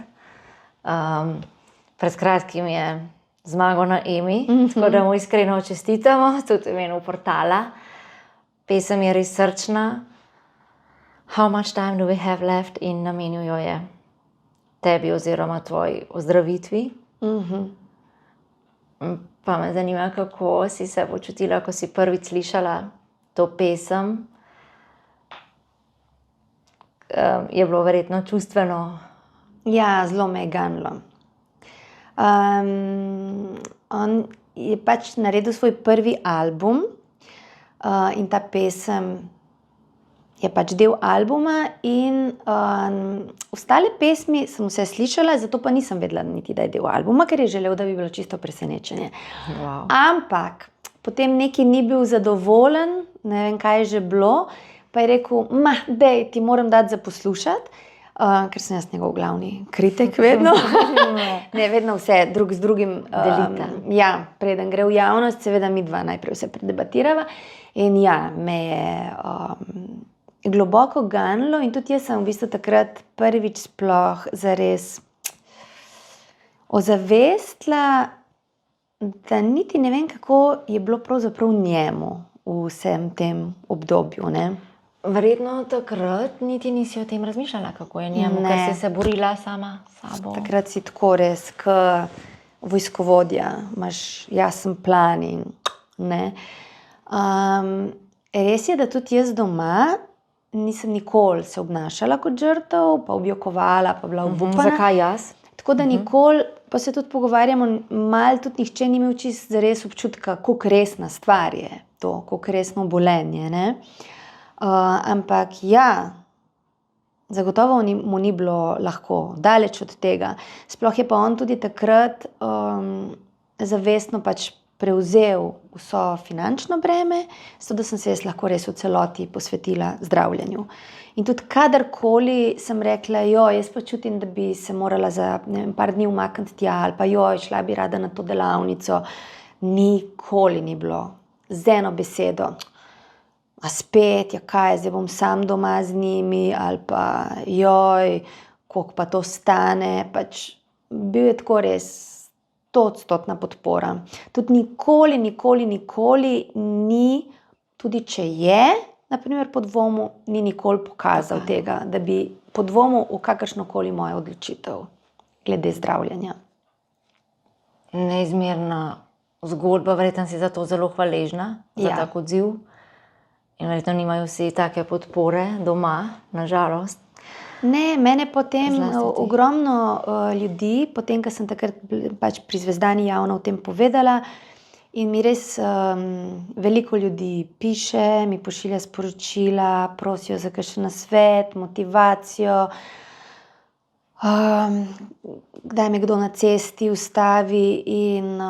A: Pred kratkim je zmagal na Emi, tako da mu iskreno čestitamo, tudi v imenu portala. Pesem je res srčna. How much time do we have left? In namenil jo je tebi oziroma tvoji ozdravitvi. Pa me zanima, kako si se počutila, ko si prvič slišala to pesem. Je bilo verjetno čustveno.
B: Ja, zelo me je ganilo. On je pač naredil svoj prvi album in ta pesem je pač del albuma in ostale pesmi sem vse slišala, zato pa nisem vedela niti, da je del albuma, ker je želel, da bi bilo čisto presenečenje.
A: Wow.
B: Ampak potem neki ni bil zadovoljen, ne vem, kaj je že bilo, pa je rekel, dej, ti moram dati za poslušati, ker sem jaz njegov glavni kritik vedno. Ne, vedno vse drug z drugim
A: delita.
B: Ja, preden gre v javnost, seveda mi dva najprej vse predebatirava. In ja, me je globoko ganilo in tudi jaz sem v bistvu takrat prvič sploh zares ozavestila, da niti ne vem, kako je bilo pravzaprav njemu v vsem tem obdobju, ne.
A: Verjetno takrat niti nisi o tem razmišljala, kako je njemu, ker si se borila sama s sabo.
B: Takrat si tako res, ko vojskovodja, imaš jasen plan in ne. Res je, da tudi jaz doma nisem nikoli se obnašala kot žrtev, pa objokovala, pa bila obupana.
A: Zakaj jaz?
B: Tako da nikoli, pa se tudi pogovarjamo, malo tudi nihče ni imel čisto zares občutka, koliko resna stvar je to, koliko resno obolenje, ne. Ampak ja, zagotovo mu ni bilo lahko, daleč od tega. Sploh je pa on tudi takrat zavestno pač prevzel vso finančno breme, zato da sem se jaz lahko res v celoti posvetila zdravljenju. In tudi kadarkoli sem rekla, jaz pa čutim, da bi se morala za par dni umakniti tja, ali pa šla bi rada na to delavnico, nikoli ni bilo z eno besedo. A spet, kaj, zdaj bom sam doma z njimi, ali pa koliko pa to stane. Pač bil je tako res 100% podpora. Tudi nikoli ni, tudi če je, naprimer po dvomu, ni nikoli pokazal tega, da bi po dvomu v kakršnokoli mojo odločitev. glede zdravljenja.
A: Neizmerna zgodba, verjetno si za to zelo hvaležna, za tak odziv. In verjetno nimajo vsi take podpore doma, nažalost.
B: Ne, mene potem ogromno ljudi, potem, ko sem takrat pač pri Zvezdani javno o tem povedala, in mi res veliko ljudi piše, mi pošilja sporočila, prosijo za kakšen nasvet, motivacijo, kdaj me kdo na cesti ustavi in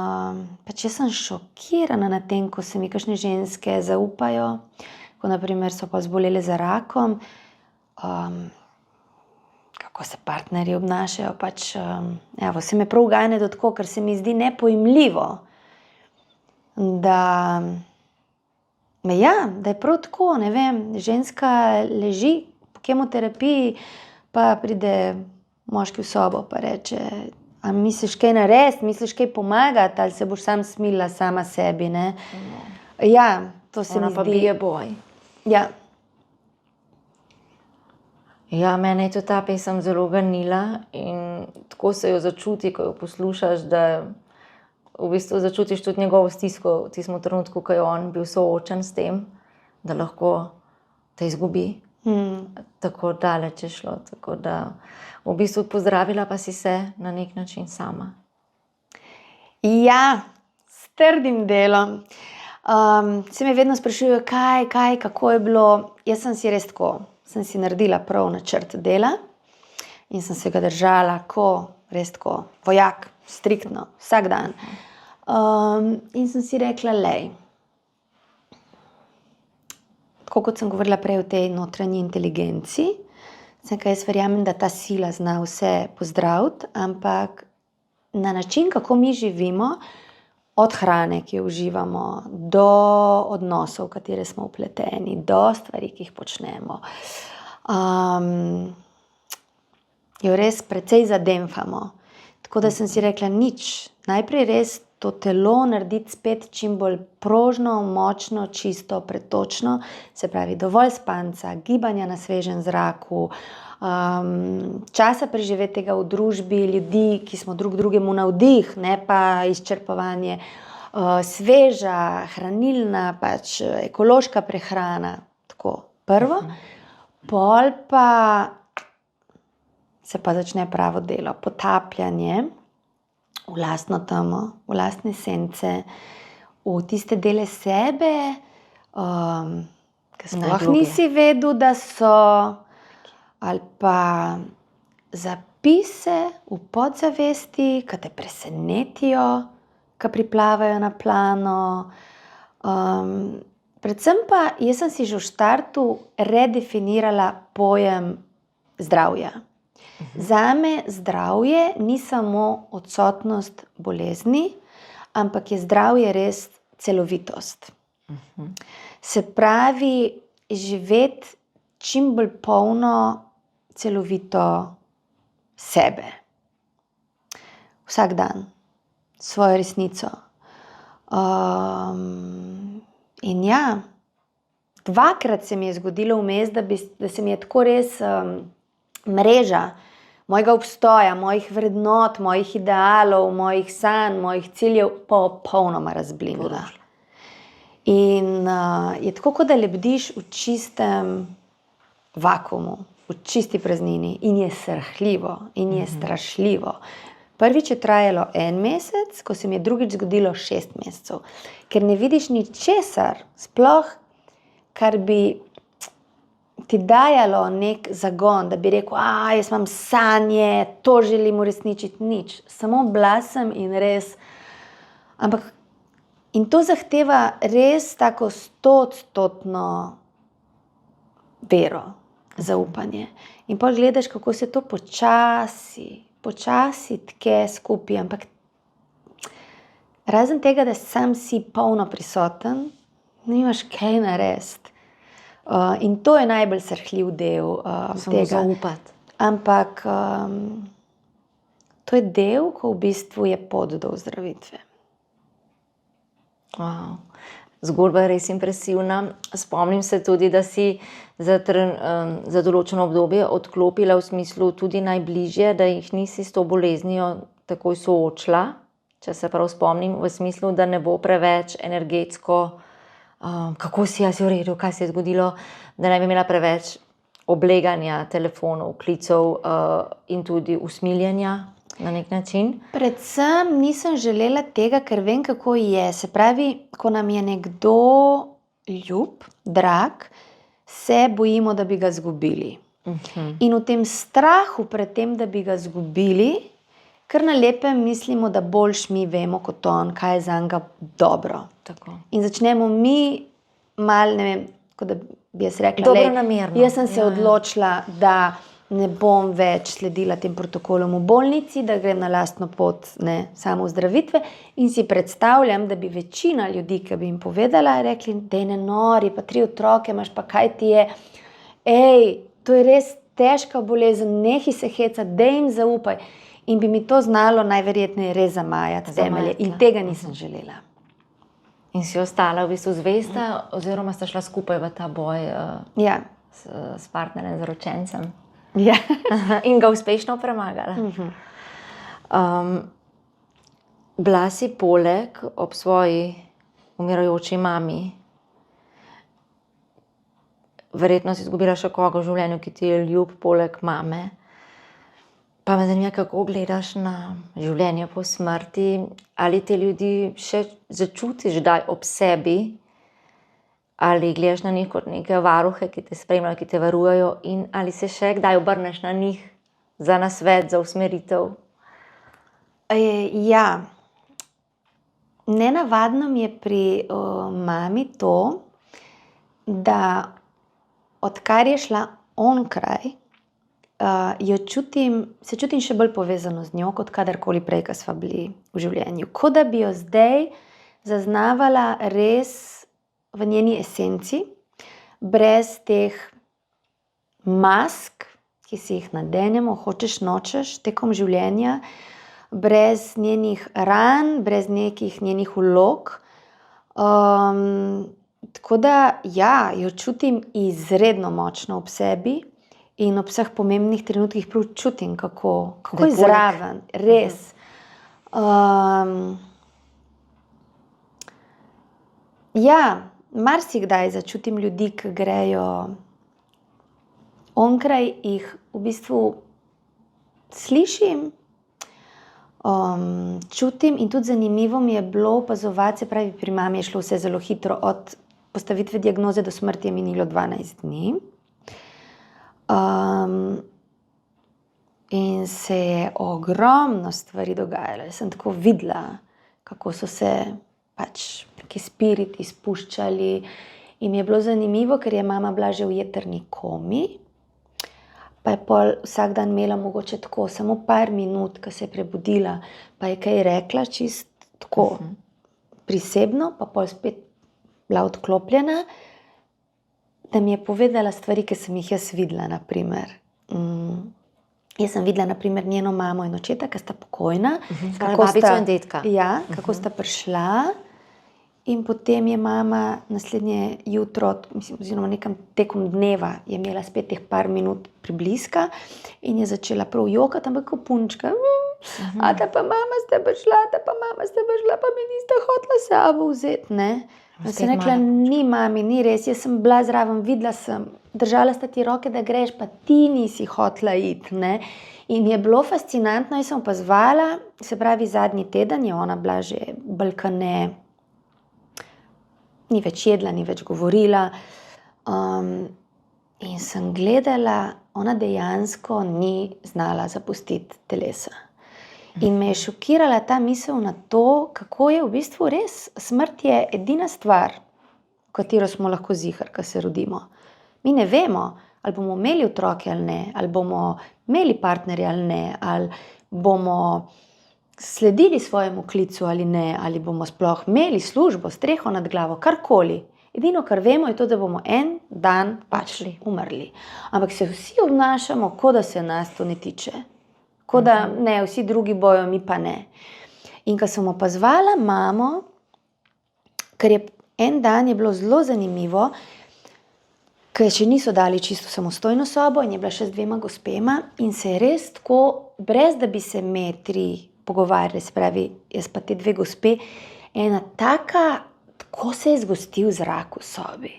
B: pač jaz sem šokirana na tem, ko se mi kakšne ženske zaupajo, ko naprimer so pa zbolele za rakom, kako se partnerji obnašajo, pač se me prav gane do tako, ker se mi zdi nepojmljivo, da je prav tako, ne vem, ženska leži po kemoterapiji, pa pride moški v sobo pa reče, a misliš kaj narediti, misliš kaj pomagati, ali se boš sam smilila sama sebi, ne? Ja, to se mi zdi.
A: Ona pa bije boj.
B: Ja.
A: Ja, mene je tudi ta pesem zelo ganila in tako se jo začuti, ko jo poslušaš, da v bistvu začutiš tudi njegovo stisko v tistem trenutku, ko je on bil soočen s tem, da lahko te izgubi. Tako daleč je šlo, tako da v bistvu pozdravila pa si se na nek način sama.
B: Ja, s trdim delom. Se me vedno sprašujejo, kaj, kako je bilo. Jaz sem si res tako, sem si naredila prav načrt dela in sem se ga držala, res tako, vojak, striktno, vsak dan. In sem si rekla, lej, tako kot sem govorila prej o tej notranji inteligenci, jaz verjamem, da ta sila zna vse pozdraviti, ampak na način, kako mi živimo, od hrane, ki jo uživamo, do odnosov, v katere smo vpleteni, do stvari, ki jih počnemo, jo res precej zademfamo. Tako da sem si rekla, nič, najprej res to telo narediti spet čim bolj prožno, močno, čisto, pretočno, se pravi dovolj spanca, gibanja na svežem zraku, časa preživetega v družbi ljudi, ki smo drug drugemu navdih, ne pa izčrpavanje, sveža, hranilna, pač ekološka prehrana, tako prvo. Pol pa se pa začne pravo delo, potapljanje v lastno temo, v lastne sence, v tiste dele sebe, ki sploh nisi vedel, da so, ali pa zapise v podzavesti, ki te presenetijo, ki priplavajo na plano. Predvsem pa jaz sem si že v štartu redefinirala pojem zdravja. Zame zdravje ni samo odsotnost bolezni, ampak je zdravje res celovitost. Se pravi, živeti čim bolj polno, celovito sebe. Vsak dan, svojo resnico. In ja, dvakrat se mi je zgodilo vmes, da se mi je tako res mreža mojega obstoja, mojih vrednot, mojih idealov, mojih sanj, mojih ciljev popolnoma razblinila. In je tako, kot da lebdiš v čistem vakuumu, v čisti praznini in je srhljivo in je strašljivo. Prvič je trajalo 1 mesec, ko se mi je drugič zgodilo 6 mesecev. Ker ne vidiš ničesar, sploh, kar bi ti dajalo nek zagon, da bi rekel, jaz imam sanje, to želim uresničiti, nič. Samo blasem in res. Ampak, in to zahteva res tako 100-odstotno vero, zaupanje. In potem gledaš, kako se to počasi tke skupaj, ampak razen tega, da sam si polno prisoten, nimaš kaj narediti. In to je najbolj srhljiv del tega.
A: Zaupati.
B: Ampak to je del, ko v bistvu je pot do ozdravitve.
A: Wow. zgodba je res impresivna. Spomnim se tudi, da si za določeno obdobje odklopila v smislu tudi najbližje, da jih nisi s to boleznijo takoj soočila, če se prav spomnim, v smislu, da ne bo preveč energetsko, kako si v redu, kaj se je zgodilo, da ne bi imela preveč obleganja telefonov, klicev in tudi usmiljenja na nek način.
B: Predvsem nisem želela tega, ker vem, kako je. Se pravi, ko nam je nekdo ljub, drag, se bojimo, da bi ga izgubili. In v tem strahu pred tem, da bi ga izgubili, kar na lepem mislimo, da boljš mi vemo kot on, kaj je za njega dobro.
A: Tako.
B: In začnemo mi malo, ne vem, kot da bi jaz rekla,
A: dobronamerno.
B: Jaz sem se odločila, da ne bom več sledila tem protokolom v bolnici, da grem na lastno pot, ne, samo zdravitve, in si predstavljam, da bi večina ljudi, ki bi jim povedala, rekli, dej ne nori, pa 3 otroke imaš, pa kaj ti je, to je res težka bolezen, nehi se heca, dej jim zaupaj. In bi mi to znalo najverjetneje res zamajati temelje. In tega nisem želela.
A: In si ostala v bistvu zvesta, oziroma sta šla skupaj v ta boj s partnerjem, z zaročencem.
B: Ja.
A: In ga uspešno premagala. Bila si poleg ob svoji umirajoči mami. Verjetno si izgubila še koga v življenju, ki ti je ljub poleg mame. Pa me zanima, kako gledaš na življenje po smrti, ali te ljudi še začutiš kdaj ob sebi, ali gledaš na njih kot neke varuhe, ki te spremljajo, ki te varujejo, in ali se še kdaj obrneš na njih za nasvet, za usmeritev?
B: Ja. Nenavadno mi je pri mami to, da odkar je šla onkraj, se čutim še bolj povezano z njo, kot kadarkoli prej, ko sva bili v življenju. Kot da bi jo zdaj zaznavala res v njeni esenci, brez teh mask, ki si jih nadenemo, hočeš, nočeš, tekom življenja, brez njenih ran, brez nekih njenih vlog. Tako da, ja, jo čutim izredno močno ob sebi. In ob vseh pomembnih trenutkih prav čutim, kako je zraven, res. Ja, marsikdaj začutim ljudi, ki grejo onkraj, jih v bistvu slišim, čutim, in tudi zanimivo mi je bilo opazovati, se pravi, pri mami je šlo vse zelo hitro, od postavitve diagnoze do smrti je minilo 12 dni. In se je ogromno stvari dogajalo. Jaz sem tako videla, kako so se neki spiriti spuščali. In mi je bilo zanimivo, ker je mama bila že v jetrni komi, pa je pol vsak dan imela mogoče tako samo par minut, ko se je prebudila, pa je kaj rekla čist tako prisebno, pa pol spet bila odklopljena, da mi je povedala stvari, ki sem jih jaz videla, naprimer. Jaz sem videla, naprimer, njeno mamo in očeta, ki sta pokojna.
A: Babico in dedka.
B: Ja, kako sta prišla. In potem je mama naslednje jutro, oziroma nekam tekom dneva, je imela spet teh par minut pribliska in je začela prav jokati, ampak kot punčka. A ta pa mama ste prišla, pa mi niste hotela sabo vzeti, ne? Pa sem rekla, ni mami, ni res, jaz sem bila zraven, videla sem, držala sta ti roke, da greš, pa ti nisi hotela iti, ne. In je bilo fascinantno, jaz sem opazovala, se pravi, zadnji teden je ona bila že balkane, ni več jedla, ni več govorila, in sem gledala, ona dejansko ni znala zapustiti telesa. In me je šokirala ta misel na to, kako je v bistvu res, smrt je edina stvar, v katero smo lahko ziher, ko se rodimo. Mi ne vemo, ali bomo imeli otroke ali ne, ali bomo imeli partnerja ali ne, ali bomo sledili svojemu klicu ali ne, ali bomo sploh imeli službo, streho nad glavo, karkoli. Edino, kar vemo, je to, da bomo en dan umrli. Ampak se vsi obnašamo, kot da se nas to ne tiče. Kot da ne, vsi drugi bojo, mi pa ne. In ko sem opazovala mamo, ker je en dan je bilo zelo zanimivo, ker še niso dali čisto samostojno sobo in je bila še z 2 gospema in se je res tako, brez da bi se me 3 pogovarjali, se pravi, jaz pa te 2 gospe, ena taka, tako se je zgostil zrak v sobi.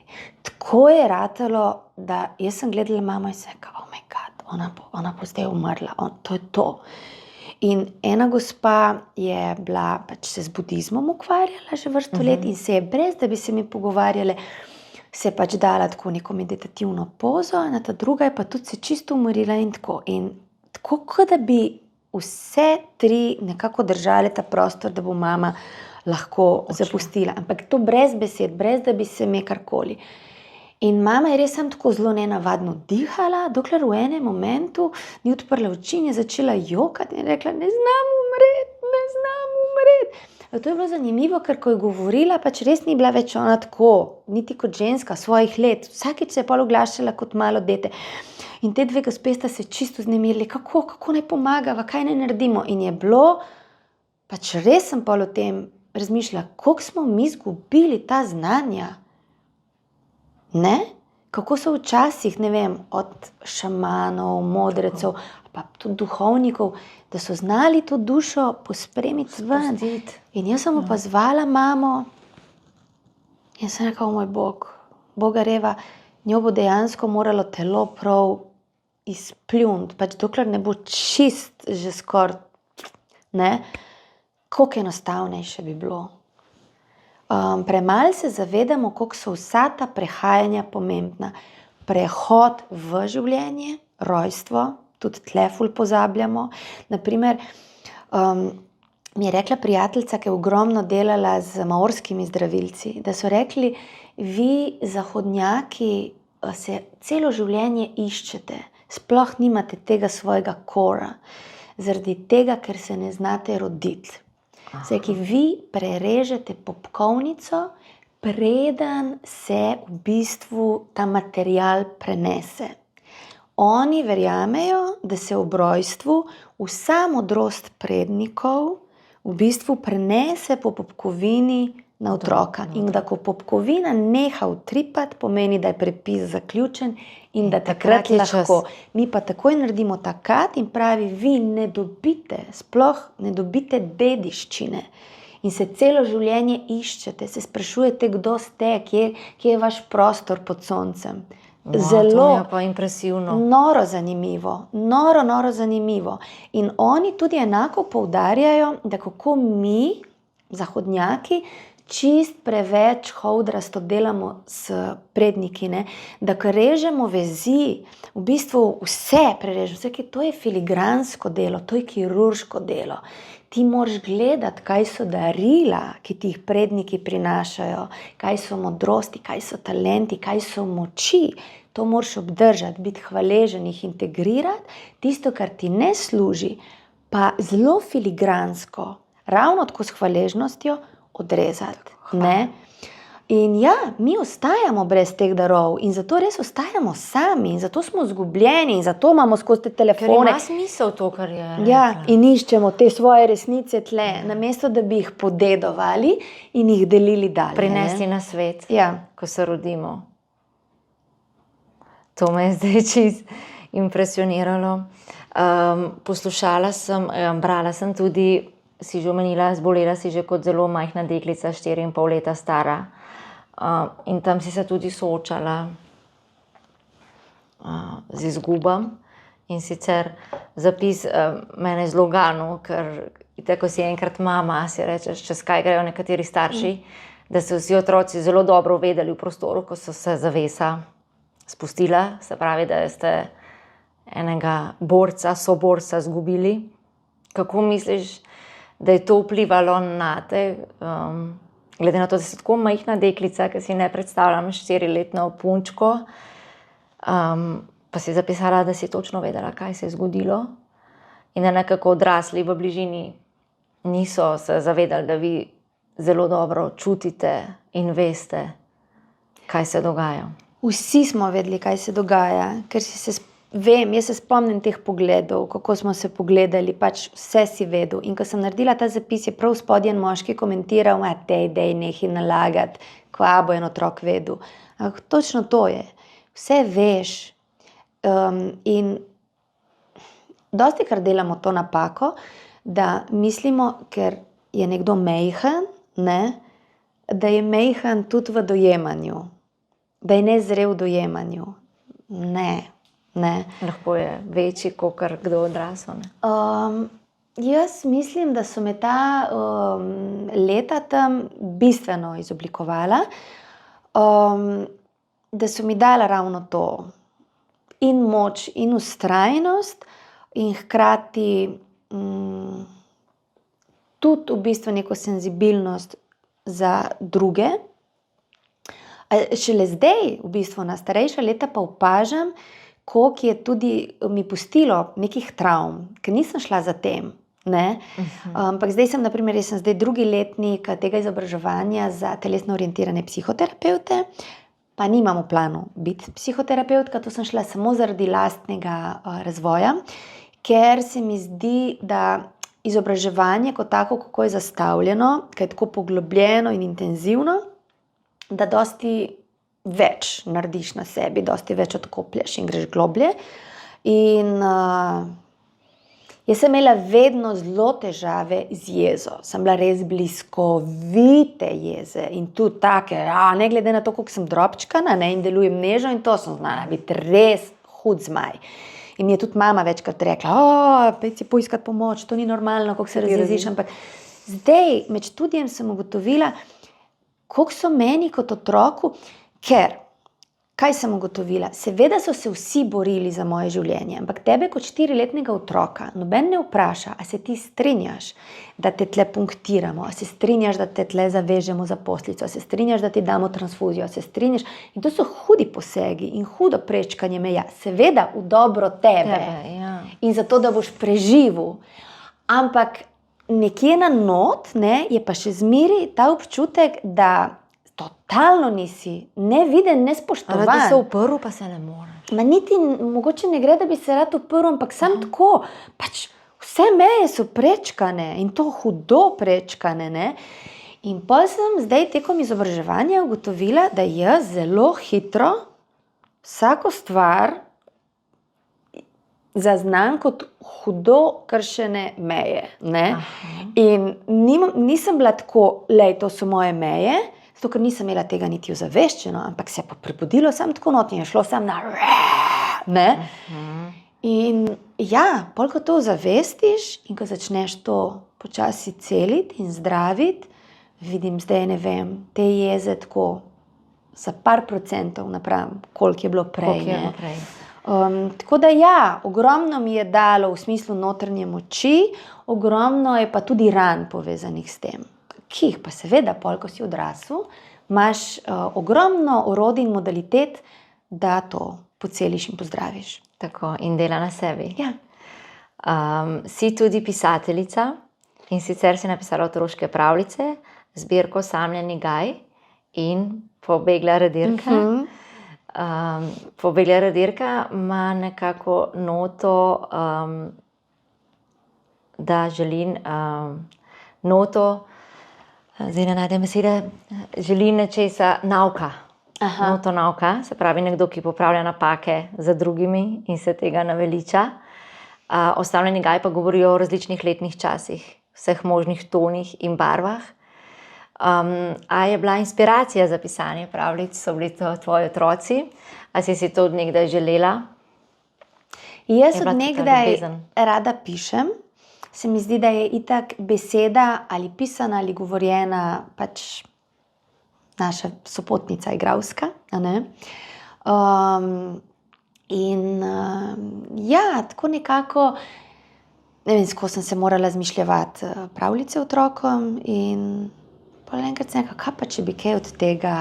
B: Tako je ratalo, da jaz sem gledala mamo in sem rekla, oh my god, ona bo zdaj umrla, to je to. In ena gospa je bila, pač se z budizmom ukvarjala že vrsto let in se je, brez da bi se mi pogovarjale, se je pač dala tako neko meditativno pozo, ena ta druga je pa tudi se čisto umorila in tako. In tako, kot da bi vse 3 nekako držali ta prostor, da bo mama lahko zapustila. Ampak to brez besed, brez da bi se me karkoli. In mama je res sem tako zelo nenavadno dihala, dokler v enem momentu ni odprla oči in je začela jokati in rekla, ne znam umreti. To je bilo zanimivo, ker ko je govorila, pač res ni bila več ona tako, niti kot ženska svojih let. Vsakič se je pol oglašala kot malo dete. In te 2 gospe sta se čisto znemirili, kako naj pomagava, kaj naj naredimo. In je bilo, pač res sem pol o tem razmišljala, koliko smo mi izgubili ta znanja. Ne? Kako so včasih, ne vem, od šamanov, modrecev, pa tudi duhovnikov, da so znali to dušo pospremiti ven. In jaz sem opazvala mamo in sem rekla, o moj Bog, Boga reva, njo bo dejansko moralo telo prav izpljuniti, pač dokler ne bo čist že skoraj, ne, koliko enostavnejše bi bilo. Premalo se zavedamo, koliko so vsa ta prehajanja pomembna. Prehod v življenje, rojstvo, tudi tle ful pozabljamo. Naprimer, mi je rekla prijateljica, ki je ogromno delala z maorskimi zdravilci, da so rekli, vi zahodnjaki se celo življenje iščete, sploh nimate tega svojega kora, zaradi tega, ker se ne znate roditi. Zdaj, ki vi prerežete popkovnico, preden se v bistvu ta material prenese. Oni verjamejo, da se ob rojstvu vsa modrost prednikov v bistvu prenese po popkovini na otroka. In da ko popkovina neha utripati, pomeni, da je prepis zaključen in da takrat lahko. Mi pa takoj naredimo ta kat in pravi, vi ne dobite, sploh ne dobite dediščine. In se celo življenje iščete, se sprašujete, kdo ste, kje je vaš prostor pod soncem. Zelo
A: to je pa impresivno.
B: Noro zanimivo. In oni tudi enako poudarjajo, da kako mi, zahodnjaki, čist preveč hovdrasto delamo s predniki, ne? Da ko režemo vezi, v bistvu vse prerežemo, vse, to je filigransko delo, to je kirurško delo. Ti moraš gledati, kaj so darila, ki ti jih predniki prinašajo, kaj so modrosti, kaj so talenti, kaj so moči. To moraš obdržati, biti hvaležen, jih integrirati, tisto, kar ti ne služi, pa zelo filigransko, ravno tako s hvaležnostjo, odrezati. Ne? In ja, mi ostajamo brez teh darov in zato res ostajamo sami in zato smo zgubljeni in zato imamo skozi te telefone.
A: Ker ima smisel to, kar je.
B: Ja, in iščemo te svoje resnice tle, namesto da bi jih podedovali in jih delili dalje.
A: Prinesli na svet, ko se rodimo. To me je zdaj čist impresioniralo. Poslušala sem, brala sem tudi, si že omenila, zbolela si že kot zelo majhna deklica, 4,5 leta stara. In tam si se tudi soočala z izgubom. In sicer zapis mene zelo ganil, ker ko si enkrat mama, si rečeš, čez kaj grejo nekateri starši, da so vsi otroci zelo dobro vedeli v prostoru, ko so se zavesa spustila, se pravi, da ste enega borca, soborca izgubili. Kako misliš, da je to vplivalo na te, glede na to, da si tako majhna deklica, ki si ne predstavljam 4-letno punčko, pa si zapisala, da si točno vedela, kaj se je zgodilo in da nekako odrasli v bližini niso se zavedali, da vi zelo dobro čutite in veste, kaj se dogaja.
B: Vsi smo vedeli, kaj se dogaja, ker si se vem, jaz se spomnim teh pogledov, kako smo se pogledali, pač vse si vedel. In ko sem naredila ta zapis, je prav spodaj en moški komentiral, dej nehaj nalagati, kva bo en otrok vedel. Ampak točno to je. Vse veš. In dosti kar delamo to napako, da mislimo, ker je nekdo majhen, ne, da je majhen tudi v dojemanju, da je nezrel v dojemanju. Ne.
A: Lahko je večji, kakor kdo odrasel.
B: Jaz mislim, da so me ta leta tam bistveno izoblikovala, da so mi dala ravno to. In moč, in vztrajnost, in hkrati tudi v bistvu neko senzibilnost za druge. Šele zdaj, v bistvu na starejša leta pa opažam, koliko je tudi mi pustilo nekih travm, ker nisem šla za tem. Ne? Ampak zdaj sem, naprimer, jaz sem zdaj 2. letnik tega izobraževanja za telesno orientirane psihoterapevte, pa nimam v planu biti psihoterapeutka, to sem šla samo zaradi lastnega razvoja, ker se mi zdi, da izobraževanje kot tako, kako je zastavljeno, kaj je tako poglobljeno in intenzivno, da dosti več narediš na sebi, dosti več odkoplješ in greš globlje. In jaz sem imela vedno zelo težave z jezo. Sem bila res bliskovite jeze in tudi take, ne glede na to, koliko sem drobčkana, ne, in delujem nežno, in to sem znala biti res hud zmaj. In mi je tudi mama večkrat rekla, pej si poiskati pomoč, to ni normalno, koliko se razjeziš. Ampak zdaj, med študijem sem ugotovila, koliko so meni kot otroku, ker, kaj sem ugotovila? Seveda so se vsi borili za moje življenje, ampak tebe kot 4-letnega otroka noben ne vpraša, a se ti strinjaš, da te tle punktiramo, a se strinjaš, da te tle zavežemo za poslico, a se strinjaš, da ti damo transfuzijo, a se strinjaš. In to so hudi posegi in hudo prečkanje meja. Seveda v dobro tebe.
A: Ja.
B: In zato, da boš preživel. Ampak nekje na not, ne, je pa še zmeri ta občutek, da totalno nisi neviden, nespoštovan.
A: Rad bi se uprl, pa se ne moreš.
B: Niti mogoče ne gre, da bi se rad uprl, ampak sam tako, pač vse meje so prečkane in to hudo prečkane, ne. In pa sem zdaj tekom izobraževanja ugotovila, da jaz zelo hitro vsako stvar zaznam kot hudo kršene meje, ne. In nisem bila tako, to so moje meje, zato, ker nisem imela tega niti ozaveščeno, ampak se je pa prebudilo sam tako not in je šlo sam na ne. In ja, pol ko to ozavestiš in ko začneš to počasi celiti in zdraviti, vidim zdaj, ne vem, te jeze tako za par procentov napram, koliko je bilo prej. Tako da ja, ogromno mi je dalo v smislu notranje moči, ogromno je pa tudi ran povezanih s tem. Ki jih pa seveda, pol, ko si odrasel, imaš ogromno orodij in modalitet, da to poceliš in pozdraviš.
A: Tako, in dela na sebi.
B: Ja.
A: Si tudi pisateljica in sicer si napisala otroške pravljice, zbirko Osamljeni gaj in Pobegla redirka. Pobegla redirka ima nekako noto, da želim noto, zdaj ne najdem besede, želi nečesa nauka. Noto nauka, se pravi nekdo, ki popravlja napake za drugimi in se tega naveliča. Osamljeni gaj pa govori o različnih letnih časih, vseh možnih tonih in barvah. A je bila inspiracija za pisanje pravljic, so bili to tvoji otroci? A si to od nekdaj želela?
B: Jaz od nekdaj rada pišem. Se mi zdi, da je itak beseda ali pisana ali govorjena pač naša sopotnica igralska, a ne? Ja, tako nekako, ne vem, skozi sem se morala zmišljevati pravljice otrokom in pol enkrat sem rekla, kaj pa, če bi kaj od tega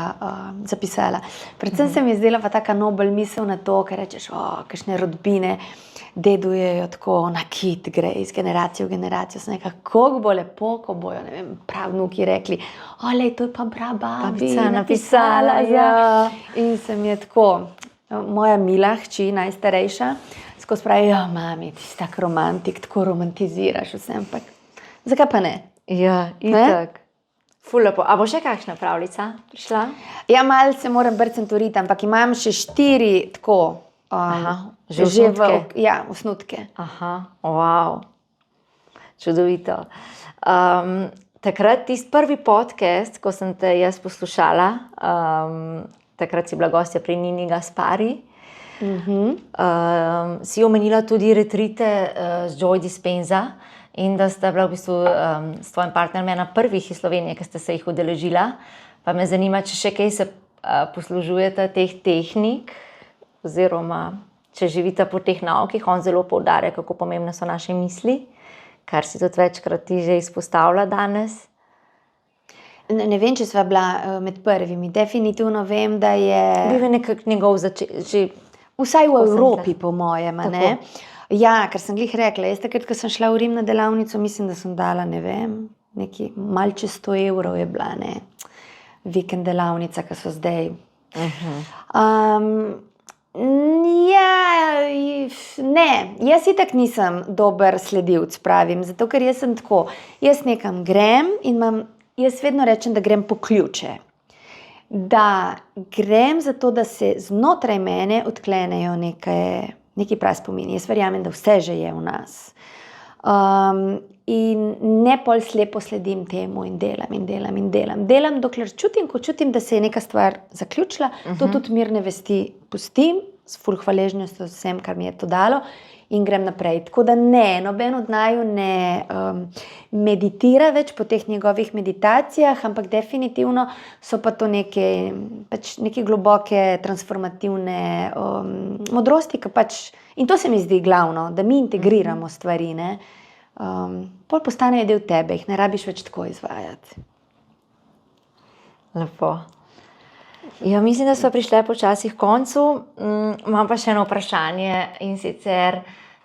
B: zapisala. Predvsem se mi je zdela pa taka nobel misel na to, ker rečeš, kakšne rodbine dedujejo tako na kit, gre iz generacije v generacijo. Sem rekla, koliko bo lepo, ko bojo, ne vem, pravnuki rekli, to je pa babica napisala. Ja. In se mi je tako, moja mila hči, najstarejša, skozi pravi, ja, mami, ti si tak romantik, tako romantiziraš vse, ampak zakaj pa ne?
A: Ja, itak. Ful lepo. A bo še kakšna pravljica prišla?
B: Ja, malo se moram brcati v ritem, ampak imam še 4 tako,
A: že osnutke?
B: osnutke.
A: Aha, wow. Čudovito. Takrat tisti prvi podcast, ko sem te jaz poslušala, takrat si bila gostja pri Nini Gaspari, si omenila tudi retrite z Joy Dispenza in da sta bila v bistvu s tvojim partnerjem ena prvih iz Slovenije, ki ste se jih udeležila. Pa me zanima, če še kaj se poslužujete teh tehnik oziroma če živite po teh naukih. On zelo poudarja, kako pomembne so naše misli, kar si tudi večkrat ti že izpostavlja danes.
B: Ne vem, če sva bila med prvimi. Definitivno vem, da je...
A: Bil je nekak njegov že...
B: Vsaj v Evropi, po mojem, ne? Ja, ker sem glih rekla, jaz takrat, ko sem šla v Rim na delavnico, mislim, da sem dala, ne vem, neki malo čez 100 evrov je bila, ne, vikend delavnica, ki so zdaj. Ja, ne, jaz itak nisem dober sledilc, pravim, zato ker jaz sem tako, jaz nekam grem in jaz vedno rečem, da grem po ključe. Da grem zato, da se znotraj mene odklenejo neki prav spomini. Jaz verjamem, da vse že je v nas. In ne pol slepo sledim temu in delam. Delam, dokler čutim, ko čutim, da se je neka stvar zaključila, to tudi mirne vesti pustim, s ful hvaležnostjo vsem, kar mi je to dalo, in grem naprej. Tako da ne, noben od naju ne meditira več po teh njegovih meditacijah, ampak definitivno so pa to neke globoke, transformativne modrosti, ki in to se mi zdi glavno, da mi integriramo stvari, ne. Pol postanejo del tebe, jih ne rabiš več tako izvajati.
A: Lepo. Ja, mislim, da smo prišli počasi k koncu. Imam pa še eno vprašanje, in sicer,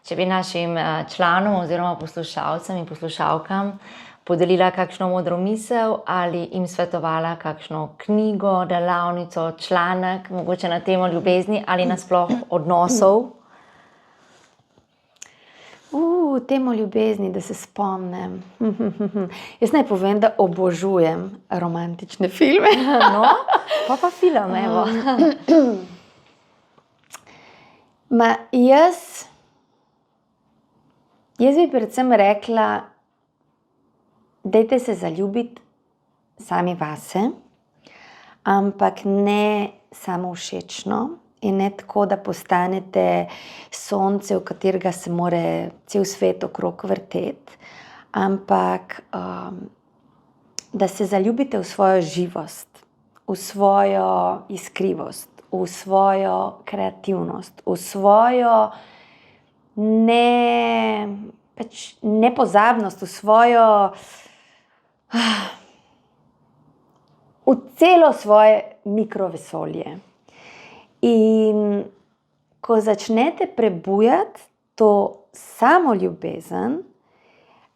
A: če bi našim članom oziroma poslušalcem in poslušalkam podelila kakšno modro misel ali jim svetovala kakšno knjigo, delavnico, članek, mogoče na temo ljubezni ali nasploh odnosov.
B: Temo ljubezni, da se spomnim. Jaz naj povem, da obožujem romantične filme.
A: No, pa film, evo.
B: Jaz bi predvsem rekla, dajte se zaljubiti sami vase, ampak ne samovšečno. In ne tako, da postanete sonce, v katerega se more cel svet okrog vrteti, ampak da se zaljubite v svojo živost, v svojo iskrivost, v svojo kreativnost, v svojo nepozabnost, v celo svoje mikrovesolje. In ko začnete prebujati to samo ljubezen,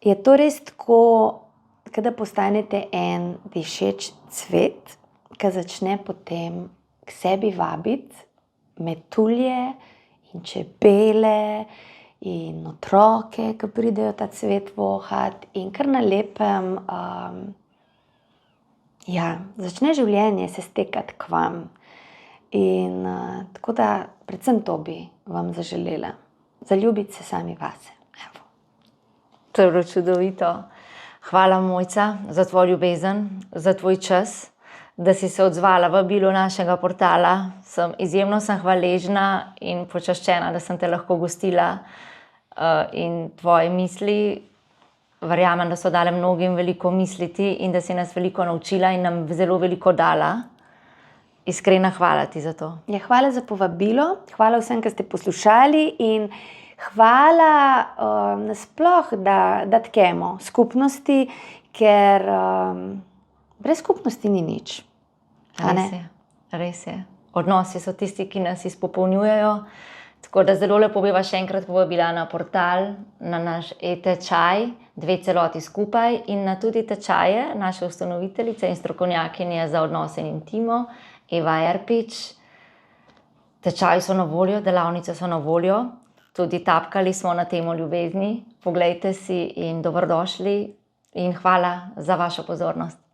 B: je to res tako, da postanete en dišeč cvet, ki začne potem k sebi vabiti metulje in čebele in otroke, ki pridejo ta cvet vohat, in kar na lepem začne življenje se stekati k vam. In tako da predvsem to bi vam zaželela. Zaljubiti se sami vase. Evo.
A: To je bilo čudovito. Hvala, Mojca, za tvojo ljubezen, za tvoj čas, da si se odzvala vabilu našega portala. Izjemno sem hvaležna in počaščena, da sem te lahko gostila, in tvoje misli, verjamem, da so dale mnogim veliko misliti in da si nas veliko naučila in nam zelo veliko dala. Iskrena hvala ti za to.
B: Ja, hvala za povabilo, hvala vsem, ki ste poslušali, in hvala nasploh, da tkemo skupnosti, ker brez skupnosti ni nič.
A: Res je. Odnosi so tisti, ki nas izpopolnjujejo. Tako da zelo lepo bi vas še enkrat povabila na portal, na naš e-tečaj, 2 celoti skupaj, in na tudi tečaje naše ustanoviteljice in strokovnjakinje za odnose in intimo, Eva Erpič. Tečaji so na voljo, delavnice so na voljo, tudi tapkali smo na temo ljubezni. Poglejte si in dobrodošli in hvala za vašo pozornost.